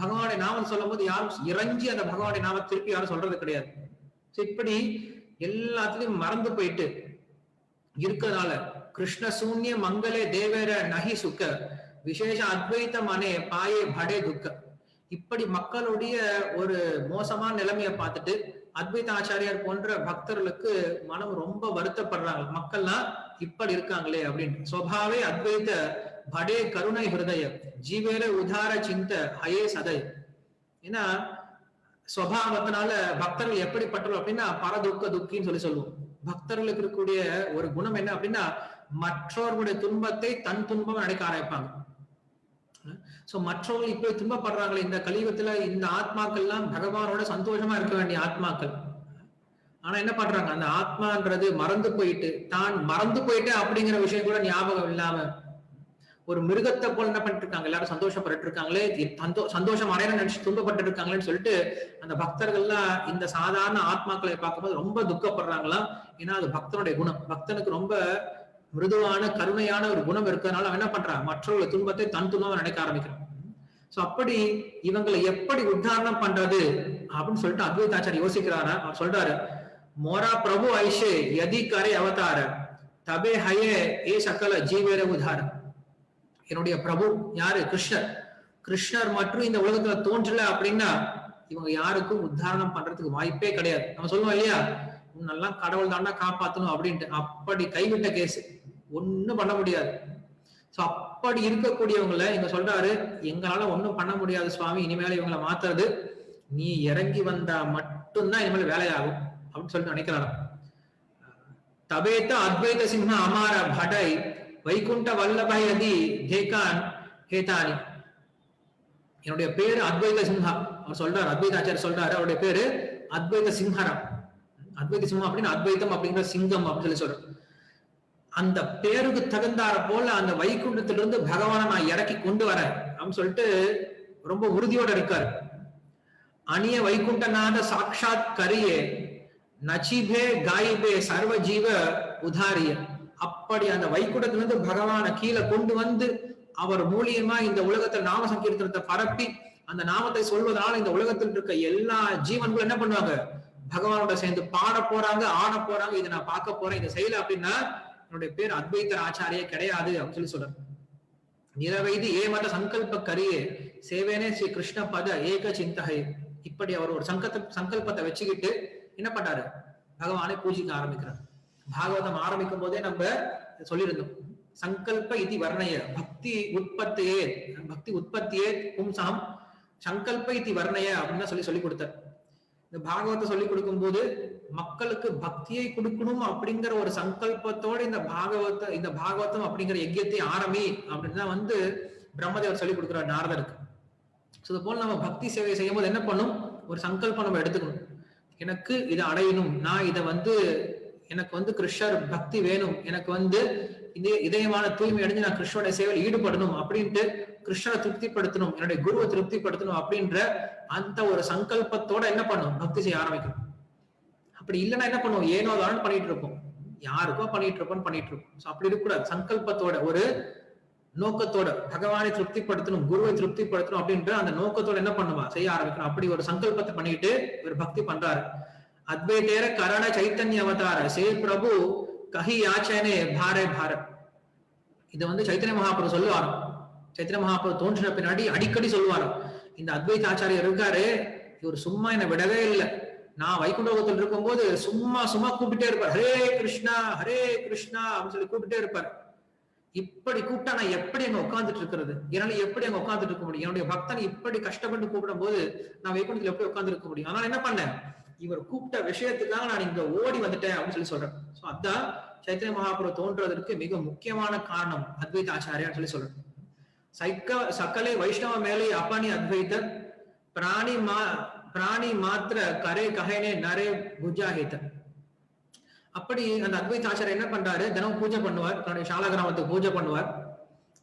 பகவானுடைய நாமம் சொல்லும் போது யாரும் இறங்கி அந்த பகவானுடைய நாம திருப்பி யாரும் சொல்றது கிடையாது. இப்படி எல்லாத்துலயும் மறந்து போயிட்டு இருக்கிறதுனால கிருஷ்ண சூன்ய மங்களே தேவேர நகி சுக்க விசேஷ அத்வைத்த மனே பாயே படே துக்க. இப்படி மக்களுடைய ஒரு மோசமான நிலைமையை பார்த்துட்டு அத்வைத ஆச்சாரியார் போன்ற பக்தர்களுக்கு மனம் ரொம்ப வருத்தப்படுறாங்க. மக்கள்லாம் இப்படி இருக்காங்களே அப்படின்னு. ஸ்வபாவே அத்வைத படே கருணை ஹிருதய ஜீவேர உதார சிந்த ஹயே சதை. ஏன்னா ஸ்வபாவத்தினால பக்தர்கள் எப்படிப்பட்டவர்கள் அப்படின்னா பரதுக்க துக்கின்னு சொல்லுவோம். பக்தர்களுக்கு இருக்கக்கூடிய ஒரு குணம் என்ன அப்படின்னா, மற்றவர்களுடைய துன்பத்தை தன் துன்பம் நினைக்க ஆரம்பிப்பாங்க. சோ மற்றவர்கள் இப்படி துன்பப்படுறாங்களே இந்த கலியுகத்துல, இந்த ஆத்மாக்கள் எல்லாம் பகவானோட சந்தோஷமா இருக்க வேண்டிய ஆத்மாக்கள். ஆனா என்ன பண்றாங்க, அந்த ஆத்மான்றது மறந்து போயிட்டு, தான் மறந்து போயிட்டு அப்படிங்கிற விஷயம் கூட ஞாபகம் இல்லாம ஒரு மிருகத்தை போல என்ன பண்ணிட்டு இருக்காங்க, எல்லாரும் சந்தோஷப்பட்டு இருக்காங்களே, சந்தோஷம் அடையணும்னு நினைச்சு துன்பப்பட்டு இருக்காங்களேன்னு சொல்லிட்டு அந்த பக்தர்கள்லாம் இந்த சாதாரண ஆத்மாக்களை பார்க்கும்போது ரொம்ப துக்கப்படுறாங்களாம். ஏன்னா அது பக்தனுடைய குணம். பக்தனுக்கு ரொம்ப மிருதுவான கருணையான ஒரு குணம் இருக்கிறதுனால அவன் என்ன பண்றான், மற்றவர்கள் துன்பத்தை தன் துன்பம் நினைக்க ஆரம்பிக்கிறான். சோ அப்படி இவங்களை எப்படி உத்தாரணம் பண்றது அப்படின்னு சொல்லிட்டு அத்வைதாச்சாரி யோசிக்கிறாரா. அவர் சொல்றாரு, மோரா பிரபு ஐஷே யதி கரை அவதார தபே ஹயே ஏ சகல ஜீவேர உதார. என்னுடைய பிரபு யாரு, கிருஷ்ணர். கிருஷ்ணர் மற்றும் இந்த உலகத்துல தோன்றல அப்படின்னா இவங்க யாருக்கும் உத்தாரணம் பண்றதுக்கு வாய்ப்பே கிடையாது. நம்ம சொல்லுவோம் இல்லையா, உன்னெல்லாம் கடவுள் தாண்டா காப்பாத்தணும் அப்படின்ட்டு. அப்படி கைவிட்ட கேஸ், ஒண்ணும் பண்ண முடியாது. சோ அப்படி இருக்கக்கூடியவங்களை இங்க சொல்றாரு, எங்களால ஒண்ணும் பண்ண முடியாது சுவாமி, இனிமேல இவங்களை மாத்துறது நீ இறங்கி வந்தா மட்டும்தான் இனிமேல் வேலையாகும் அப்படின்னு சொல்லிட்டு நினைக்கிறாங்க. தபேத்த அத்வைத சிம்ஹ அமார படை வைகுண்ட வல்லபை அதி தேகான் ஹேதானி. என்னுடைய பேரு அத்வைத சிம்ஹா. அவர் சொல்றாரு, அத்வைதாச்சாரியர் சொல்றாரு, அவருடைய பேரு அத்வைத சிம்ஹரம். அத்வைத சிம்ஹம் அப்படின்னு அத்வைதம் அப்படிங்கிற சிங்கம் அப்படின்னு சொல்லி சொல்றாரு. அந்த பேருக்கு தகுந்தார போல அந்த வைகுண்டத்திலிருந்து பகவானை நான் இறக்கி கொண்டு வரேன் அப்படின்னு சொல்லிட்டு ரொம்ப உறுதியோட இருக்காரு. அணிய வைகுண்டநாத சாட்சாத் கரியே நச்சிபே காயிபே சர்வ ஜீவ உதாரிய. அப்படி அந்த வைகுண்டத்திலிருந்து பகவானை கீழே கொண்டு வந்து அவர் மூலியமா இந்த உலகத்தில் நாம சங்கீர்த்தனத்தை பரப்பி அந்த நாமத்தை சொல்வதனால இந்த உலகத்தில் இருக்க எல்லா ஜீவன்களும் என்ன பண்ணுவாங்க, பகவானோட சேர்ந்து பாட போறாங்க, ஆட போறாங்க. இதை நான் பார்க்க போறேன், இதை செய்யல அப்படின்னா என்னுடைய பேர் அத்வைத ஆச்சாரியே கிடையாது அப்படின்னு சொல்லி சொல்றாரு. நிரவைதி ஏமத சங்கல்ப கரியே சேவேனே ஸ்ரீ கிருஷ்ண பத ஏக சிந்தகை. இப்படி அவர் ஒரு சங்கல்பத்தை வச்சுக்கிட்டு என்ன பண்றாரு, பகவானை பூஜிக்க ஆரம்பிக்கிறார். பாகவதம் ஆரம்பிக்கும் போதே நம்ம சொல்லியிருந்தோம், சங்கல்ப இதி வர்ணய பக்தி உற்பத்தியே பும்சாம் சங்கல்ப இதி வர்ணய அப்படின்னு சொல்லி கொடுத்தார். இந்த பாகவத்தை சொல்லி கொடுக்கும் போது மக்களுக்கு பக்தியை கொடுக்கணும் அப்படிங்கிற ஒரு சங்கல்பத்தோட இந்த பாகவதம் அப்படிங்கிற யஜ்யத்தை ஆரம்பி அப்படின்னு தான் பிரம்மதேவர் சொல்லி கொடுக்கிறார் நாரதருக்கு. இது போல நம்ம பக்தி சேவை செய்யும் போது என்ன பண்ணும், ஒரு சங்கல்பம் நம்ம எடுத்துக்கணும். எனக்கு இதை அடையணும், நான் இதை எனக்கு கிருஷ்ணர் பக்தி வேணும், எனக்கு இதயமான தூய்மை அடைஞ்சு நான் கிருஷ்ணோட சேவையில் ஈடுபடணும் அப்படின்ட்டு கிருஷ்ணரை திருப்திப்படுத்தணும், என்னுடைய குருவை திருப்திப்படுத்தணும் அப்படின்ற அந்த ஒரு சங்கல்பத்தோட என்ன பண்ணும், பக்தி செய்ய ஆரம்பிக்கணும். அப்படி இல்லைன்னா என்ன பண்ணுவோம், ஏனோ தான் பண்ணிட்டு இருப்போம், யாருக்கோ பண்ணிட்டு இருப்போம். அப்படி இருக்கக்கூடாது. சங்கல்பத்தோட ஒரு நோக்கத்தோட பகவானை திருப்திப்படுத்தணும், குருவை திருப்திப்படுத்தணும் அப்படின்ற அந்த நோக்கத்தோட என்ன பண்ணுவா செய்ய ஆரம்பிக்கணும். அப்படி ஒரு சங்கல்பத்தை பண்ணிட்டு ஒரு பக்தி பண்றாரு. அத்வைதேர கரண சைத்தன்ய அவதார சே பிரபு கஹி யாச்சனே பாரே பாரத். இதை சைத்தன்ய மகாபுரு சொல்லுவாராம். சைத்தன்ய மகாபுரு தோன்றின பின்னாடி அடிக்கடி சொல்லுவாராம், இந்த அத்வைத ஆச்சாரியர் இருக்காரு, இவர் சும்மா என்னை விடவே இல்லை. நான் வைகுண்டத்தில் இருக்கும் போது சும்மா கூப்பிட்டே இருப்பார், ஹரே கிருஷ்ணா அப்படின்னு சொல்லி கூப்பிட்டே இருப்பார். இப்படி கூப்பிட்டா நான் எப்படி அங்க உட்காந்துட்டு இருக்கிறது, என்னால எப்படி அங்க உட்காந்துட்டு இருக்க முடியும், என்னுடைய பக்தனை இப்படி கஷ்டப்பட்டு கூப்பிடும் போது நான் வைகுண்டத்தில் எப்படி உட்கார்ந்து இருக்க முடியும். அதனால என்ன பண்ணேன், இவர் கூப்பிட்ட விஷயத்துக்காக நான் இங்க ஓடி வந்துட்டேன் அப்படின்னு சொல்றேன். சோ அதான் சைத்தன்ய மகாபுரு தோன்றதற்கு மிக முக்கியமான காரணம் அத்வைத ஆச்சாரியான்னு சொல்லி சொல்றேன். சக்கலே வைஷ்ணவ மேலே அப்பனி அத்வைத பிராணி மாத்திர கரே கஹேனே நரே புஜாஹித. அப்படி அந்த அத்வைத ஆச்சாரியர் என்ன பண்றாரு, தினம் பூஜை பண்ணுவார், தன்னுடைய சால கிராமத்துக்கு பூஜை பண்ணுவார்.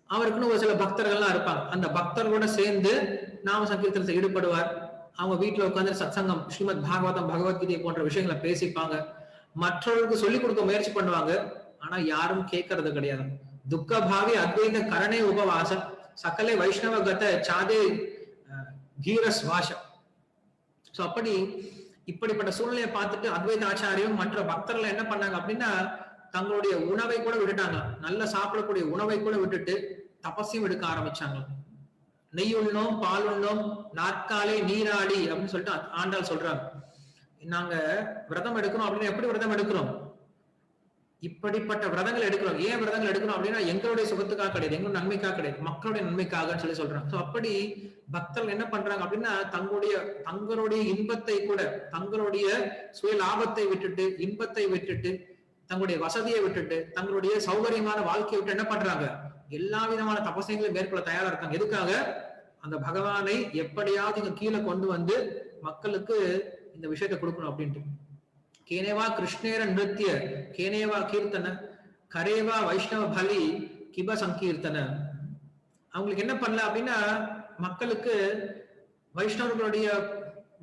அவருக்குன்னு ஒரு சில பக்தர்கள்லாம் இருப்பாங்க, அந்த பக்தர்களோட சேர்ந்து நாம சங்கீர்த்தனத்தில் ஈடுபடுவார். அவங்க வீட்டுல உட்காந்து சத்சங்கம், ஸ்ரீமத் பாகவதம், பகவத்கீதை போன்ற விஷயங்களை பேசிப்பாங்க, மற்றவர்களுக்கு சொல்லிக் கொடுக்க முயற்சி பண்ணுவாங்க. ஆனா யாரும் கேட்கறது கிடையாது. துக்க பாவி அத்வைத கரணே உபவாச சகலே வைஷ்ணவ கத சாதே கீரஸ் வாஷ. சோ அப்படி இப்படிப்பட்ட சூழ்நிலையை பார்த்துட்டு அத்வைத ஆச்சாரியம் மற்ற பக்தர்கள் என்ன பண்ணாங்க அப்படின்னா, தங்களுடைய உணவை கூட விட்டுட்டாங்க, நல்ல சாப்பிடக்கூடிய உணவை கூட விட்டுட்டு தபஸையும் எடுக்க ஆரம்பிச்சாங்க. நெய் உண்ணோம், பால் உண்ணோம், நாற்காலே நீராடி அப்படின்னு சொல்லிட்டு ஆண்டாள் சொல்றாங்க. நாங்க விரதம் எடுக்கிறோம் அப்படின்னா எப்படி விரதம் எடுக்கிறோம், இப்படிப்பட்ட விரதங்கள் எடுக்கிறோம். ஏன் விரதங்கள் எடுக்கிறோம் அப்படின்னா எங்களுடைய சுகத்துக்காக கிடையாது, எங்களோட நன்மைக்காக கிடையாது, மக்களுடைய நன்மைக்காக சொல்றாங்க. சோ அப்படி பக்தர்கள் என்ன பண்றாங்க அப்படின்னா, தங்களுடைய இன்பத்தை கூட, தங்களுடைய சுய லாபத்தை விட்டுட்டு, இன்பத்தை விட்டுட்டு, தங்களுடைய வசதியை விட்டுட்டு, தங்களுடைய சௌகரியமான வாழ்க்கையை விட்டு என்ன பண்றாங்க, எல்லா விதமான தபசைகளையும் மேற்கொள்ள தயாரா இருக்காங்க. எதுக்காக, அந்த பகவானை எப்படியாவது இங்க கீழே கொண்டு வந்து மக்களுக்கு இந்த விஷயத்தை கொடுக்கணும் அப்படின்ட்டு. கேனேவா கிருஷ்ணேர நிருத்திய கேனேவா கீர்த்தன கரேவா வைஷ்ணவ பலி கிப சங்கீர்த்தன. அவங்களுக்கு என்ன பண்ணல அப்படின்னா, மக்களுக்கு வைஷ்ணவர்களுடைய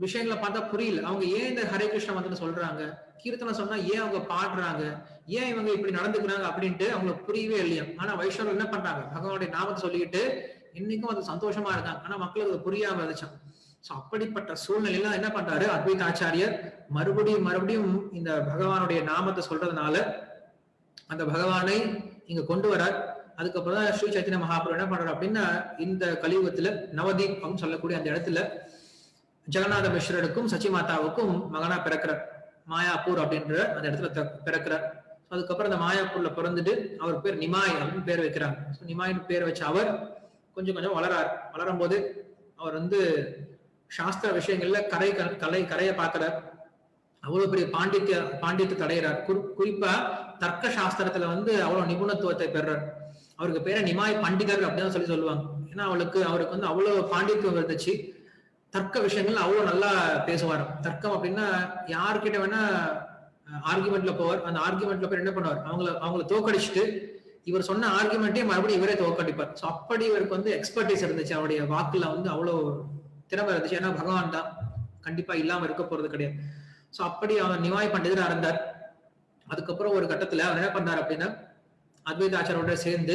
விஷயங்களை பார்த்தா புரியல. அவங்க ஏன் இந்த ஹரே கிருஷ்ணா வந்து சொல்றாங்க, கீர்த்தனை சொன்னா ஏன் அவங்க பாடுறாங்க, ஏன் இவங்க இப்படி நடந்துக்கிறாங்க அப்படின்ட்டு அவங்களுக்கு புரியவே இல்லையா. ஆனா வைஷ்ணவர்கள் என்ன பண்றாங்க, பகவானுடைய நாமத்தை சொல்லிட்டு இன்னைக்கும் அது சந்தோஷமா இருக்காங்க. ஆனா மக்களுக்கு அது புரியாம இருந்துச்சான். சோ அப்படிப்பட்ட சூழ்நிலையில என்ன பண்றாரு அத்வைத ஆச்சாரியர், மறுபடியும் மறுபடியும் இந்த பகவானுடைய நாமத்தை சொல்றதுனால அந்த பகவானை இங்க கொண்டு வரார். அதுக்கப்புறம் தான் ஸ்ரீ சைத்தன்ய மகாபிரபு என்ன பண்றாரு அப்படின்னா, இந்த கலியுகத்துல நவதீப் அப்படின்னு சொல்லக்கூடிய அந்த இடத்துல ஜெகநாத மிஸ்ரருக்கும் சச்சி மாதாவுக்கும் மகனா பிறக்கிறார். மாயாப்பூர் அப்படின்ற அந்த இடத்துல பிறக்கிறார். அதுக்கப்புறம் அந்த மாயாப்பூர்ல பிறந்துட்டு அவர் பேர் நிமாய் அப்படின்னு பேர் வைக்கிறாங்க. நிமாயின்னு பேர் வச்ச அவர் கொஞ்சம் கொஞ்சம் வளரும் போது அவர் வந்து சாஸ்திர விஷயங்கள்ல கரையை பார்க்கிறார். அவ்வளவு பெரிய பாண்டித்யத்தை அடைகிறார். குறிப்பா தர்க்க சாஸ்திரத்துல வந்து அவ்வளவு நிபுணத்துவத்தை பெறார். அவருக்கு பேர நிமாய் பண்டிதர் அப்படின்னு சொல்லுவாங்க. ஏன்னா அவருக்கு வந்து அவ்வளவு பாண்டித்யம் இருந்துச்சு. தர்க்க விஷயங்கள் அவ்வளவு நல்லா பேசுவார். தர்க்கம் அப்படின்னா யாருக்கிட்ட வேணா ஆர்குமெண்ட்ல போவார். அந்த ஆர்குமெண்ட்ல போய் என்ன பண்ணுவார், அவங்களை தோக்கடிச்சுட்டு இவர் சொன்ன ஆர்குமெண்ட்டே மறுபடியும் இவரே தோக்கடிப்பார். ஸோ அப்படி இவருக்கு வந்து எக்ஸ்பர்டைஸ் இருந்துச்சு. அவருடைய வாக்குல வந்து அவ்வளவு திறமை இருந்துச்சு. ஏன்னா பகவான் தான், கண்டிப்பா இல்லாம இருக்க போறது கிடையாது. சோ அப்படி அவர் நிமாய் பண்டிதரா இருந்தார். அதுக்கப்புறம் ஒரு கட்டத்துல அவர் என்ன பண்ணார் அப்படின்னா, அத்வைத ஆச்சாரோட சேர்ந்து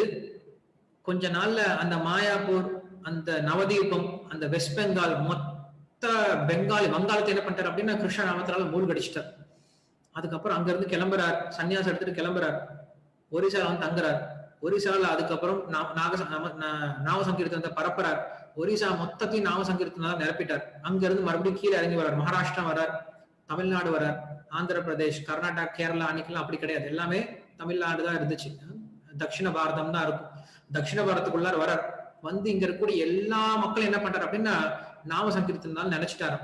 கொஞ்ச நாள்ல அந்த மாயாப்பூர், அந்த நவதீபம், அந்த வெஸ்ட் பெங்கால், மொத்த வங்காளத்தை என்ன பண்ணிட்டார் அப்படின்னா கிருஷ்ண நாமத்தினால மூழ்கடிச்சிட்டார். அதுக்கப்புறம் அங்க இருந்து கிளம்புறார், சன்னியாசம் எடுத்துட்டு கிளம்புறார், ஒரிசால வந்து தங்குறார். ஒரிசால அதுக்கப்புறம் நாம சங்கீர்த்தனத்தை பரப்புறார். ஒரிசா மொத்தத்தையும் நாம சங்கீர்த்தனால நிரப்பிட்டார். அங்க இருந்து மறுபடியும் கீழே இறங்கி வர்றார். மகாராஷ்டிரா வர்றார், தமிழ்நாடு வர்றார், ஆந்திர பிரதேஷ், கர்நாடகா, கேரளா அன்னைக்கெல்லாம் அப்படி கிடையாது. எல்லாமே தமிழ்நாடு தான் இருந்துச்சு. தட்சிண பாரதம் தான் இருக்கும். தட்சிண பாரதத்துக்குள்ளார வர்றார். வந்து இங்க இருக்கக்கூடிய எல்லா மக்களும் என்ன பண்றாரு அப்படின்னா நாம சங்கீர்த்தனால நினைச்சிட்டாரு.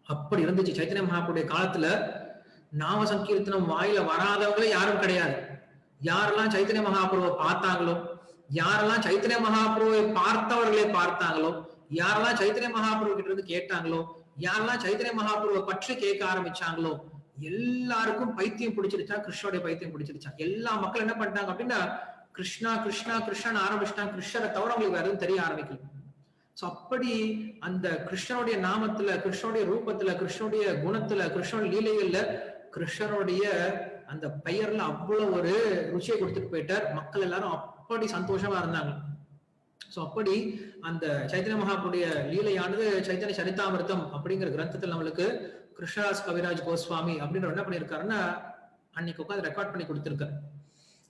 அப்படி இருந்துச்சு. சைத்தன்ய மகாபுருடைய காலத்துல நாம சங்கீர்த்தனம் வாயில வராதவங்களே யாரும் கிடையாது. யாரெல்லாம் சைத்தன்ய மகாபுருவை பார்த்தாங்களோ, யாரெல்லாம் சைத்தன்ய மகாபுருவை பார்த்தாங்களோ, யாரெல்லாம் சைத்தன்ய மகாபுரு கிட்ட இருந்து கேட்டாங்களோ, யாரெல்லாம் சைத்தன்ய மகாபுருவை பற்றி கேட்க ஆரம்பிச்சாங்களோ, எல்லாருக்கும் பைத்தியம் பிடிச்சிருச்சா, கிருஷ்ணனுடைய பைத்தியம் பிடிச்சிருச்சா. எல்லா மக்கள் என்ன பண்ணிட்டாங்க அப்படின்னா கிருஷ்ணா கிருஷ்ணா கிருஷ்ணன் ஆரம்பிச்சிட்டாங்க. கிருஷ்ணரை தவிர அவங்களுக்கு வேற எதுவும் தெரிய ஆரம்பிக்கல. சோ அப்படி அந்த கிருஷ்ணனுடைய நாமத்துல, கிருஷ்ணனுடைய ரூபத்துல, கிருஷ்ணனுடைய குணத்துல, கிருஷ்ணனுடைய லீலைகள்ல கிருஷ்ணனுடைய அந்த பெயர்ல அவ்வளவு ஒரு ருச்சியை கொடுத்துட்டு போயிட்டார். மக்கள் எல்லாரும் அப்படி சந்தோஷமா இருந்தாங்க. சோ அப்படி அந்த சைத்தன்ய மகாபுருடைய லீலையானது சைத்தன்ய சரிதாமிர்தம் அப்படிங்கிற கிரந்தத்துல நம்மளுக்கு கிருஷ்ணதாஸ் கவிராஜ் கோஸ்வாமி அப்படின்ற என்ன பண்ணிருக்காருன்னா அன்னைக்கு உட்காந்து ரெக்கார்ட் பண்ணி கொடுத்திருக்காரு.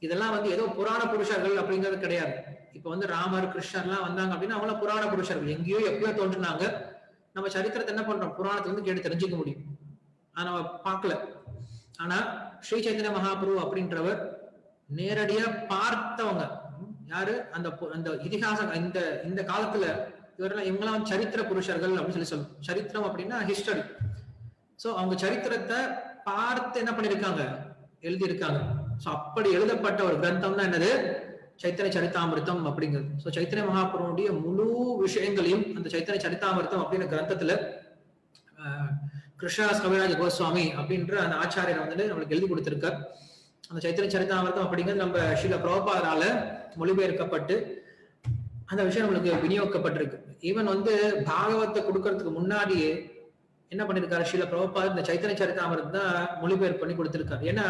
இதெல்லாம் வந்து ஏதோ புராண புருஷர்கள் அப்படிங்கிறது கிடையாது. இப்ப வந்து ராமர், கிருஷ்ணர் எல்லாம் வந்தாங்க அப்படின்னா அவங்கள புராண புருஷர்கள், எங்கேயோ எப்பயோ தோன்றுனாங்க. நம்ம சரித்திரத்தை என்ன பண்றோம், புராணத்துல இருந்து கேட்டு தெரிஞ்சுக்க முடியும். ஆனா நம்ம பார்க்கல. ஆனா ஸ்ரீ சைத்தன்ய மகாபிரபு அப்படின்றவர் நேரடியா பார்த்தவங்க யாரு, அந்த இதிகாசம். இந்த காலத்துல இவங்கெல்லாம் சரித்திர புருஷர்கள் அப்படின்னு சொல்லுவோம். சரித்திரம் அப்படின்னா ஹிஸ்டரி. சோ அவங்க சரித்திரத்தை பார்த்து என்ன பண்ணிருக்காங்க, எழுதியிருக்காங்க. சோ அப்படி எழுதப்பட்ட ஒரு கிரந்தம் தான் என்னது, சைத்தன்ய சரிதாமிர்தம் அப்படிங்கிறது. சோ சைத்தன்ய மகாபிரபுடைய முழு விஷயங்களையும் அந்த சைத்தன்ய சரிதாமிர்தம் அப்படின்ற கிரந்தத்துல கிருஷ்ணதாஸ் கவிராஜ கோஸ்வாமி அப்படின்ற அந்த ஆச்சாரியர் வந்து நம்மளுக்கு எழுதி கொடுத்திருக்கார். அந்த சைத்தன்ய சரிதாமிர்தம் அப்படிங்கிறது நம்ம ஸ்ரீல பிரபுபாதால மொழிபெயர்க்கப்பட்டு அந்த விஷயம் நம்மளுக்கு விநியோகிக்கப்பட்டிருக்கு. ஈவன் வந்து பாகவத்தை கொடுக்கறதுக்கு முன்னாடியே என்ன பண்ணிருக்காரு ஸ்ரீல பிரபுபாத், இந்த சைத்தன்ய சரிதாமிர்தம் தான் மொழிபெயர்ப்பு பண்ணி கொடுத்திருக்காரு. ஏன்னா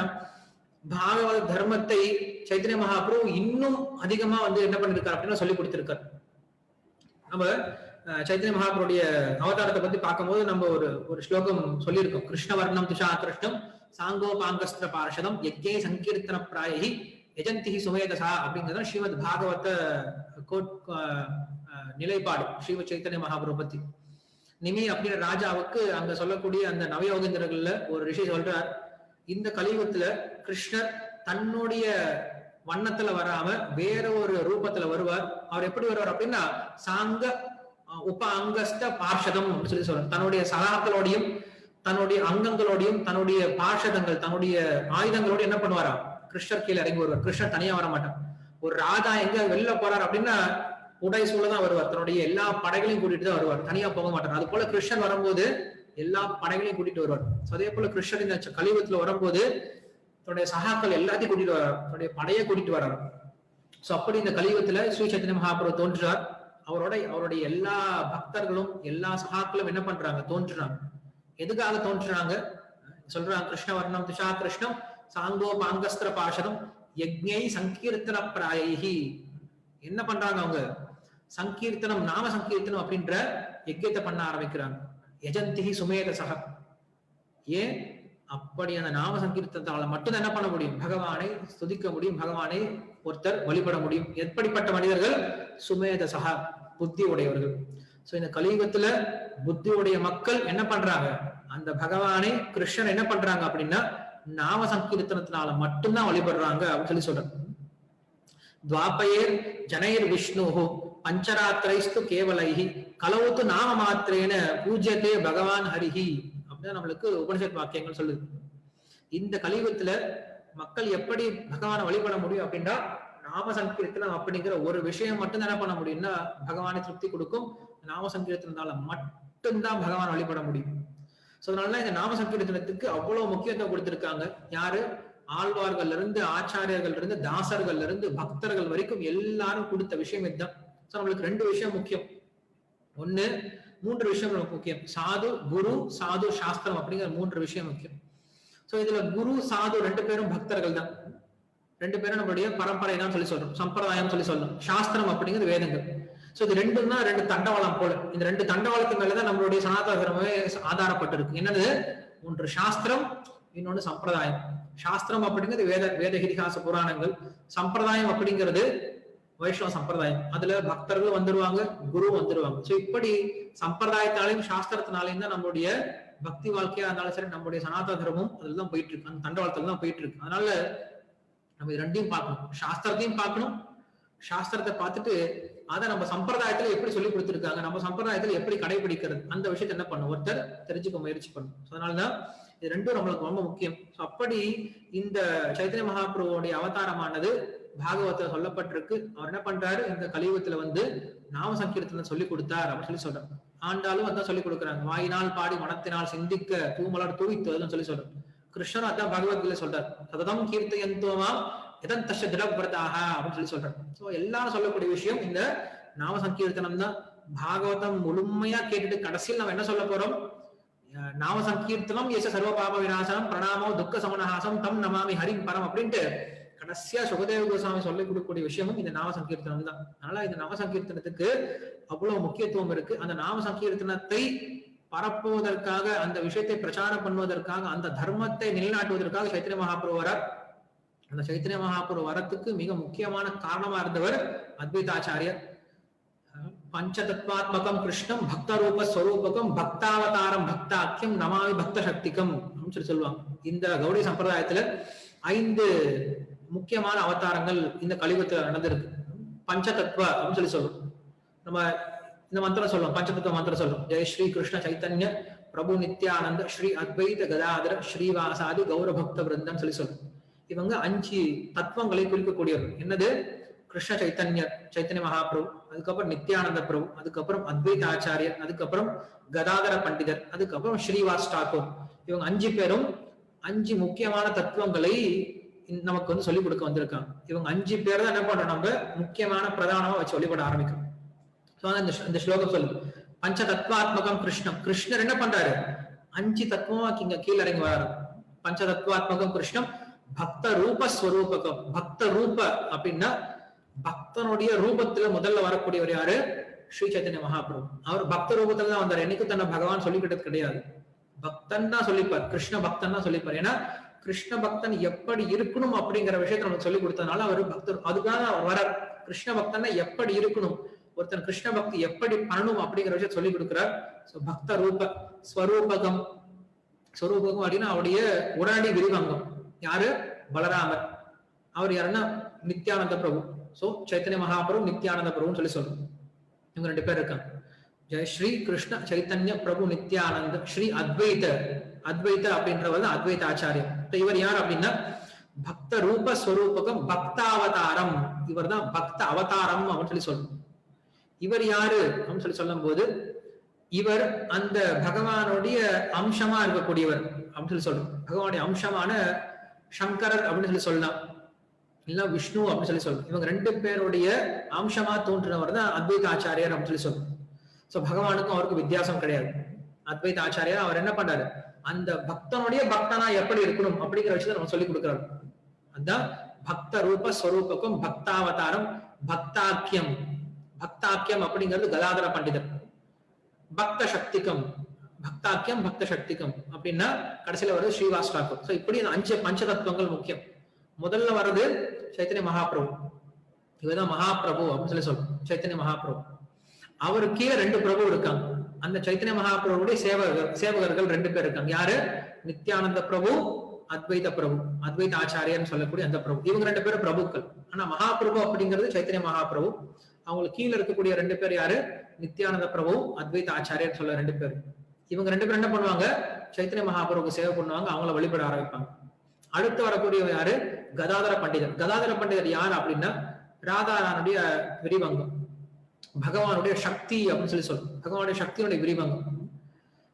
பாகவத தர்மத்தை சைத்தன்ய மகாபிரபு இன்னும் அதிகமா வந்து என்ன பண்ணிருக்காரு அப்படின்னா சொல்லி கொடுத்திருக்காரு. நம்ம சைத்தன்ய மகாபுருடைய அவதாரத்தை பத்தி பார்க்கும்போது நம்ம ஒரு ஸ்லோகம் சொல்லியிருக்கோம். கிருஷ்ணவர்ணம் துஷா கிருஷ்ணம் சாங்கோபாங்கஸ்திர பார்ஷதம் யஜ்ஞே சங்கீர்த்தன பிராயி யஜந்தி சுமேதசா அப்படிங்கிறது ஸ்ரீமத் பாகவத நிலைப்பாடு ஸ்ரீமத் சைத்தன்ய மகாபுரு பத்தி. நிமி அப்படின்ற ராஜாவுக்கு அங்க சொல்லக்கூடிய அந்த நவயோகேந்திரர்கள்ல ஒரு ரிஷி சொல்றார், இந்த கலியுகத்துல கிருஷ்ணர் தன்னுடைய வண்ணத்துல வராம வேற ஒரு ரூபத்துல வருவார். அவர் எப்படி வருவார் அப்படின்னா சாங்க உப அங்கஸ்த பார்ஷதம் அப்படின்னு சொல்லி சொல்றார். தன்னுடைய சகாக்களோடையும் தன்னுடைய அங்கங்களோடையும் தன்னுடைய பார்ஷதங்கள் தன்னுடைய ஆயுதங்களோட என்ன பண்ணுவாரா, கிருஷ்ணர் கீழே இறங்கி வருவார். கிருஷ்ணர் தனியா வர மாட்டார். ஒரு ராஜா எங்க வெளில போறார் அப்படின்னா உடை சூழதான் வருவார். தன்னுடைய எல்லா படைகளையும் கூட்டிட்டு தான் வருவார், தனியா போக மாட்டார். அது போல கிருஷ்ணன் வரும்போது எல்லா படைகளையும் கூட்டிட்டு வருவார். அதே போல கிருஷ்ணர் இந்த கலியுகத்துல வரும்போது தன்னுடைய சகாக்கள் எல்லாத்தையும் கூட்டிட்டு வர்றார், தன்னுடைய படையை கூட்டிட்டு வர்றார். சோ அப்படி இந்த கலியுகத்துல ஸ்ரீ சைத்தன்ய மகாபிரபு தோன்றுறார். அவருடைய எல்லா பக்தர்களும் எல்லா சகாக்களும் என்ன பண்றாங்க, தோன்றுறாங்க. எதுக்காக தோன்றுறாங்க சொல்றாங்க, கிருஷ்ணவர்ணம் துஷா கிருஷ்ணம் சாங்கோ பாங்கஸ்திர பாஷதம் யஜ்ஞை சங்கீர்த்தன பிராயி. என்ன பண்றாங்க அவங்க, சங்கீர்த்தனம் நாம சங்கீர்த்தனம் அப்படின்ற யஜ்யத்தை பண்ண ஆரம்பிக்கிறாங்க. யஜந்தி சுமேதசக. ஏன் அப்படி அந்த நாம சங்கீர்த்தனத்தால மட்டும் என்ன பண்ண முடியும், பகவானை ஸ்துதிக்க முடியும், பகவானை ஒருத்தர் வழிபட முடியும். எப்படிப்பட்ட மனிதர்கள், சுமேதசக, புத்தி உடையவர்கள். சோ இந்த கலியுகத்துல புத்தி உடைய மக்கள் என்ன பண்றாங்க, அந்த பகவானை கிருஷ்ணன் என்ன பண்றாங்க அப்படின்னா நாம சங்கீர்த்தனத்தினால மட்டும்தான் வழிபடுறாங்க அப்படின்னு சொல்லி சொல்றாங்க. துவாபயேர் ஜனைர் விஷ்ணு பஞ்சராத்திரைஸ்து கேவலைஹி கலவுத்து நாம மாத்திரேன பூஜ்யத்தே பகவான் ஹரிஹி அப்படின்னு நம்மளுக்கு உபனிஷத் வாக்கியங்கள் சொல்லுது. இந்த கலியுகத்துல மக்கள் எப்படி பகவானை வழிபட முடியும் அப்படின்னா நாம சங்கீர்த்தனம் அப்படிங்கிற ஒரு விஷயம் மட்டும் என்ன பண்ண முடியும்னா பகவானை திருப்தி கொடுக்கும். நாம சங்கீர்த்தனால மட்டும்தான் பகவான் வழிபட முடியும். சோ அதனால இந்த நாம சங்கீர்த்தனத்துக்கு அவ்வளவு முக்கியத்துவம் கொடுத்திருக்காங்க. யாரு, ஆழ்வார்கள்ல இருந்து ஆச்சாரியர்கள் இருந்து தாசர்கள்ல இருந்து பக்தர்கள் வரைக்கும் எல்லாரும் கொடுத்த விஷயம் இதுதான். சோ நம்மளுக்கு ரெண்டு விஷயம் முக்கியம். ஒண்ணு, மூன்று விஷயம் நமக்கு முக்கியம். சாது, குரு, சாது, சாஸ்திரம் அப்படிங்கிற மூன்று விஷயம் முக்கியம். சோ இதுல குரு சாது ரெண்டு பேரும் பக்தர்கள் தான். ரெண்டு பேரும் நம்மளுடைய பரம்பரை தான் சொல்லி சொல்றோம், சம்பிரதாயம் சொல்லி சொல்றோம். சாஸ்திரம் அப்படிங்கிறது வேதங்கள். சோ இது ரெண்டும் தான் ரெண்டு தண்டவாளம் போல. இந்த ரெண்டு தண்டவாளத்து மேலதான் நம்மளுடைய சனாதன தர்மமே ஆதாரப்பட்டிருக்கு. என்னது, ஒன்று சாஸ்திரம், இன்னொன்னு சம்பிரதாயம். சாஸ்திரம் அப்படிங்கிறது வேத இதிகாச புராணங்கள். சம்பிரதாயம் அப்படிங்கிறது வைஷ்ணவ சம்பிரதாயம். அதுல பக்தர்கள் வந்துருவாங்க, குரு வந்துருவாங்க. சோ இப்படி சம்பிரதாயத்தாலையும் சாஸ்திரத்தினாலையும் தான் நம்மளுடைய பக்தி வாழ்க்கையா இருந்தாலும் சரி, நம்மளுடைய சனாதன தர்மம் அதுலதான் போயிட்டு இருக்கு, அந்த தண்டவாளத்துல தான் போயிட்டு இருக்கு. அதனால நம்ம இது ரெண்டையும் பார்க்கணும், சாஸ்திரத்தையும் பார்க்கணும். சாஸ்திரத்தை பார்த்துட்டு அதை நம்ம சம்பிரதாயத்துல எப்படி சொல்லி கொடுத்துருக்காங்க, நம்ம சம்பிரதாயத்துல எப்படி கடைபிடிக்கிறது, அந்த விஷயத்த என்ன பண்ணும் ஒருத்தர் தெரிஞ்சுக்க முயற்சி பண்ணும். அதனாலதான் இது ரெண்டும் நம்மளுக்கு ரொம்ப முக்கியம். அப்படி இந்த சைத்தன்ய மகாபிரபுவோடைய அவதாரமானது பாகவத்துல சொல்லப்பட்டிருக்கு. அவர் என்ன பண்றாரு, இந்த கலியுகத்துல வந்து நாம சங்கீர்த்தனை சொல்லி கொடுத்தார் அப்படின்னு சொல்லி சொல்றாரு. ஆண்டாலும் அதான் சொல்லி கொடுக்குறாங்க. வாயினால் பாடி மனத்தினால் சிந்திக்க தூமலர் தூவித்து சொல்லி சொல்றாரு. கிருஷ்ணன் அதான் பகவத்கீதை சொல்றாரு, சததம் கீர்த்தயந்தோமாம் எதன் தஷ திடபிரதாக அப்படின்னு சொல்லி சொல்றாரு. சோ எல்லாரும் சொல்லக்கூடிய விஷயம் இந்த நாம சங்கீர்த்தனம் தான். பாகவதம் முழுமையா கேட்டுட்டு கடைசியில் நம்ம என்ன சொல்ல போறோம், நாம சங்கீர்த்தனம் ஏச சர்வ பாப விநாசனம் பிரணாமோ துக்க சமனஹாசம் தம் நமாமி ஹரிம் பரம் அப்படின்ட்டு கடைசியா சுகதேவ கோசாமி சொல்லிக் கொடுக்கக்கூடிய விஷயமும் இந்த நாம சங்கீர்த்தனம் தான். அதனால இந்த நாம சங்கீர்த்தனத்துக்கு அவ்வளவு முக்கியத்துவம் இருக்கு. அந்த நாம சங்கீர்த்தனத்தை பரப்புவதற்காக, அந்த விஷயத்தை பிரச்சாரம் பண்ணுவதற்காக, அந்த தர்மத்தை நிலைநாட்டுவதற்காக சைத்தன்ய மகாபிரபு வரார். அந்த சைத்தன்ய மகாபிரபு வரத்துக்கு மிக முக்கியமான காரணமா இருந்தவர் அத்வைதாச்சாரியர். பஞ்சதத்வாத்மகம் கிருஷ்ணம் பக்த ரூப ஸ்வரூபகம் பக்தாவதாரம் பக்தாக்கியம் நமாமி பக்த சக்திகம் அப்படின்னு சொல்லி சொல்லுவாங்க. இந்த கௌடி சம்பிரதாயத்துல 5 முக்கியமான அவதாரங்கள் இந்த கலியுகத்துல நடந்திருக்கு. பஞ்சதத்வ அப்படின்னு சொல்லி சொல்லுவோம். நம்ம இந்த மந்திரம் சொல்லுவோம், பஞ்சதத்துவ மந்திரம் சொல்லுவோம். ஜெய் ஸ்ரீ கிருஷ்ண சைத்தன்ய பிரபு நித்யானந்த ஸ்ரீ அத்வைத கதாதர ஸ்ரீவாசாதி கௌரபக்த விருந்தம் சொல்லி சொல்லுவோம். இவங்க 5 தத்துவங்களை குறிக்கக்கூடியவர்கள். என்னது, கிருஷ்ண சைத்தன்ய மகாபிரபு, அதுக்கப்புறம் நித்யானந்த பிரபு, அதுக்கப்புறம் அத்வைத ஆச்சாரியர், அதுக்கப்புறம் கதாதர பண்டிதர், அதுக்கப்புறம் ஸ்ரீவாஸ் டாக்கூர். இவங்க 5 பேரும் 5 முக்கியமான தத்துவங்களை நமக்கு வந்து சொல்லிக் கொடுக்க வந்திருக்காங்க. இவங்க 5 பேர் தான் என்ன பண்றோம், நம்ம முக்கியமான பிரதானமா வச்சு வழிபட ஆரம்பிக்கும். இந்த ஸ்லோகம் சொல்லுது, பஞ்ச தத்வாத்மகம் கிருஷ்ணம். கிருஷ்ணர் என்ன பண்றாரு, 5 தத்துவமா இங்க கீழே இறங்கி வராரு. பஞ்ச தத்வாத்மகம் கிருஷ்ணம் பக்த ரூப ஸ்வரூபகம். பக்த ரூப அப்படின்னா பக்தனுடைய ரூபத்துல முதல்ல வரக்கூடியவர் யாரு, ஸ்ரீ சைத்தன்ய மகாபிரபு. அவர் பக்த ரூபத்துல தான் வந்தார். என்னைக்கு தன்னை பகவான் சொல்லிக்கிட்டது கிடையாது, பக்தன் தான் சொல்லிப்பார், கிருஷ்ண பக்தன் தான் சொல்லிப்பார். ஏன்னா கிருஷ்ண பக்தன் எப்படி இருக்கணும் அப்படிங்கிற விஷயத்த நமக்கு சொல்லி கொடுத்ததுனால அவர் பக்தர். அதுக்காக அவர் வர கிருஷ்ண பக்தன் எப்படி இருக்கணும், ஒருத்தன் கிருஷ்ண பக்தி எப்படி பண்ணணும் அப்படிங்கிற விஷயத்த சொல்லி கொடுக்கிறார். பக்த ரூப ஸ்வரூபகம். ஸ்வரூபகம் அப்படின்னா அவருடைய உடனடி விரிவங்கம். யாரு, பலராமர். அவர் யாருன்னா நித்யானந்த பிரபு. சோ சைத்தன்ய மகாபிரபு நித்யானந்த பிரபுன்னு சொல்லி சொல்றோம். இவங்க 2 பேர் இருக்காங்க. ஜெய் ஸ்ரீ கிருஷ்ண சைத்தன்ய பிரபு நித்யானந்த ஸ்ரீ அத்வைத. அத்வைத அப்படின்றவர் தான் அத்வைத ஆச்சாரியர். இவர் யார் அப்படின்னா பக்த ரூப ஸ்வரூபகம் பக்தாவதாரம். இவர் தான் பக்த அவதாரம் அப்படின்னு சொல்லி சொல்றோம். இவர் யாரு அப்படின்னு சொல்லி சொல்லும் போது இவர் அந்த பகவானுடைய அம்சமா இருக்கக்கூடியவர் அப்படின்னு சொல்லி சொல்றோம். பகவானுடைய அம்சமான சங்கரர் அப்படின்னு சொல்லி சொல்லலாம். இல்ல விஷ்ணு அப்படின்னு சொல்லி சொல்றோம். இவங்க ரெண்டு பேருடைய அம்சமா தோன்றினவர் தான் அத்வைத ஆச்சாரியார் அப்படின்னு சொல்லி சொல்றோம். சோ பகவானுக்கும் அவருக்கு வித்தியாசம் கிடையாது. அத்வைத ஆச்சாரியார் அவர் என்ன பண்றாரு, அந்த பக்தனுடைய பக்தனா எப்படி இருக்கணும் அப்படிங்கிற விஷயத்தை நம்ம சொல்லி கொடுக்கிறாரு. அதான் பக்த ரூப ஸ்வரூபக்கும் பக்தாவதாரம் பக்தாக்கியம். பக்தாக்கியம் அப்படிங்கிறது கதாதர பண்டிதர். பக்த சக்திகம் பக்தாக்கியம் பக்த சக்திகம் அப்படின்னா கடைசியில வருது ஸ்ரீவாஸ் தாக்கூர். சோ இப்படி அஞ்சு பஞ்ச தத்துவங்கள் முக்கியம். முதல்ல வர்றது சைத்தன்ய மகாபிரபு. இவர்தான் மகாபிரபு அப்படின்னு சொல்லி சொல்றோம். சைத்தன்ய மகாபிரபு அவரு கீழே ரெண்டு பிரபு இருக்காங்க. அந்த சைத்தன்ய மகாபிரபுடைய சேவகர்கள் ரெண்டு பேர் இருக்காங்க. யாரு? நித்யானந்த பிரபு, அத்வைத பிரபு, அத்வைத ஆச்சாரியன்னு சொல்லக்கூடிய அந்த பிரபு. இவங்க ரெண்டு பேரும் பிரபுக்கள். ஆனா மகாபிரபு அப்படிங்கிறது சைத்தன்ய மகாபிரபு. அவங்களுக்கு கீழே இருக்கக்கூடிய ரெண்டு பேர் யாரு? நித்யானந்த பிரபு, அத்வைத ஆச்சாரியன்னு சொல்ல ரெண்டு பேர். இவங்க ரெண்டு பேரும் என்ன பண்ணுவாங்க? சைத்தன்ய மகாபிரபுக்கு சேவை பண்ணுவாங்க, அவங்கள வழிபட ஆரம்பிப்பாங்க. அடுத்து வரக்கூடிய யாரு? கதாதர பண்டிதர். கதாதர பண்டிதர் யார் அப்படின்னா ராதாரானுடைய விரிவங்கம், பகவானுடைய சக்தி அப்படின்னு சொல்லி சொல்றோம். பகவானுடைய சக்தியுடைய விரிவங்கம்.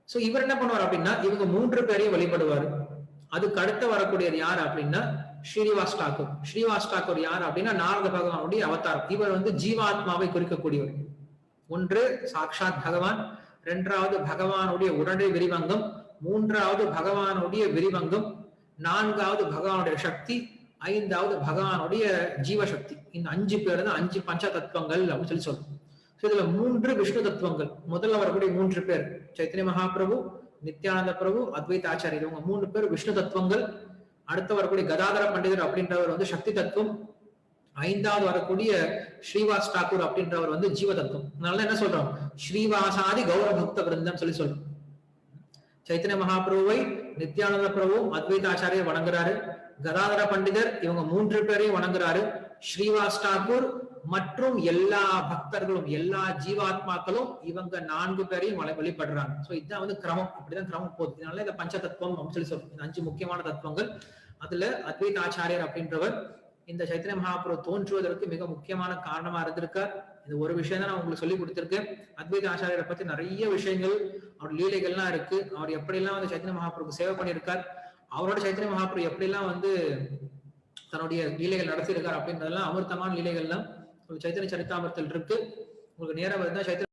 சோ இவர் என்ன பண்ணுவார் அப்படின்னா இவங்க மூன்று பேரையும் வழிபடுவார். அதுக்கு அடுத்து வரக்கூடியது யார் அப்படின்னா ஸ்ரீனிவாஸ் தாக்கூர். ஸ்ரீனிவாஸ் தாக்கூர் யார் அப்படின்னா நாரத பகவானுடைய அவதாரம். இவர் ஜீவாத்மாவை குறிக்கக்கூடியவர். ஒன்று சாக்ஷாத் பகவான், இரண்டாவது பகவானுடைய உடனடி விரிவங்கம், மூன்றாவது பகவானுடைய விரிவங்கம், நான்காவது பகவானுடைய சக்தி, ஐந்தாவது பகவானுடைய ஜீவசக்தி. இந்த அஞ்சு பேர் தான் அஞ்சு பஞ்ச தத்துவங்கள் அப்படின்னு சொல்லி சொல்றோம். இதுல மூன்று விஷ்ணு தத்துவங்கள். முதல்ல வரக்கூடிய மூன்று பேர் சைத்தன்ய மகாபிரபு, நித்யானந்த பிரபு, அத்வைத ஆச்சாரியர். இவங்க மூணு பேர் விஷ்ணு தத்துவங்கள். அடுத்து வரக்கூடிய கதாதர பண்டிதர் அப்படின்றவர் சக்தி தத்துவம். ஐந்தாவது வரக்கூடிய ஸ்ரீவாஸ் தாக்கூர் அப்படின்றவர் ஜீவ தத்துவம். அதனால என்ன சொல்றோம்? ஸ்ரீவாசாதி கௌரவ பக்த விருந்தம் சொல்லி சொல்றோம். சைத்தன்ய மகாபிரபுவை நித்யானந்த பிரபு, அத்வைத ஆச்சாரியர் வணங்குறாரு. கதாதர பண்டிதர் இவங்க மூன்று பேரையும் வணங்குறாரு. ஸ்ரீவாஸ் தாக்கூர் மற்றும் எல்லா பக்தர்களும் எல்லா ஜீவாத்மாக்களும் இவங்க நான்கு பேரையும் வழிபடுறாங்க. சோ இதுதான் கிரமம். அப்படிதான் கிரமம் போகுது. இதனால இந்த பஞ்ச தத்துவம் அப்படின்னு சொல்லி சொல்றோம். இந்த அஞ்சு முக்கியமான தத்துவங்கள். அதுல அத்வைத ஆச்சாரியர் அப்படின்றவர் இந்த சைத்தன்ய மகாபிரபு தோன்றுவதற்கு மிக முக்கியமான காரணமா இருந்திருக்கார். இது ஒரு விஷயம் தான் நான் உங்களுக்கு சொல்லி கொடுத்திருக்கேன். அத்வைத ஆச்சாரியரை பத்தி நிறைய விஷயங்கள், அவர் லீலைகள்லாம் இருக்கு. அவர் எப்படிலாம் சைத்தன்ய மகாபிரபுக்கு சேவை பண்ணியிருக்கார், அவரோட சைத்தன்ய மகாபிரபு எப்படிலாம் தன்னுடைய லீலைகள் நடத்தியிருக்கார் அப்படின்றதெல்லாம் அமிர்தமான லீலைகள்லாம் சைத்தன்ய சரித்தாமிரத்தில் இருக்கு. உங்களுக்கு நேரம் வருதுன்னா சைத்தன்ய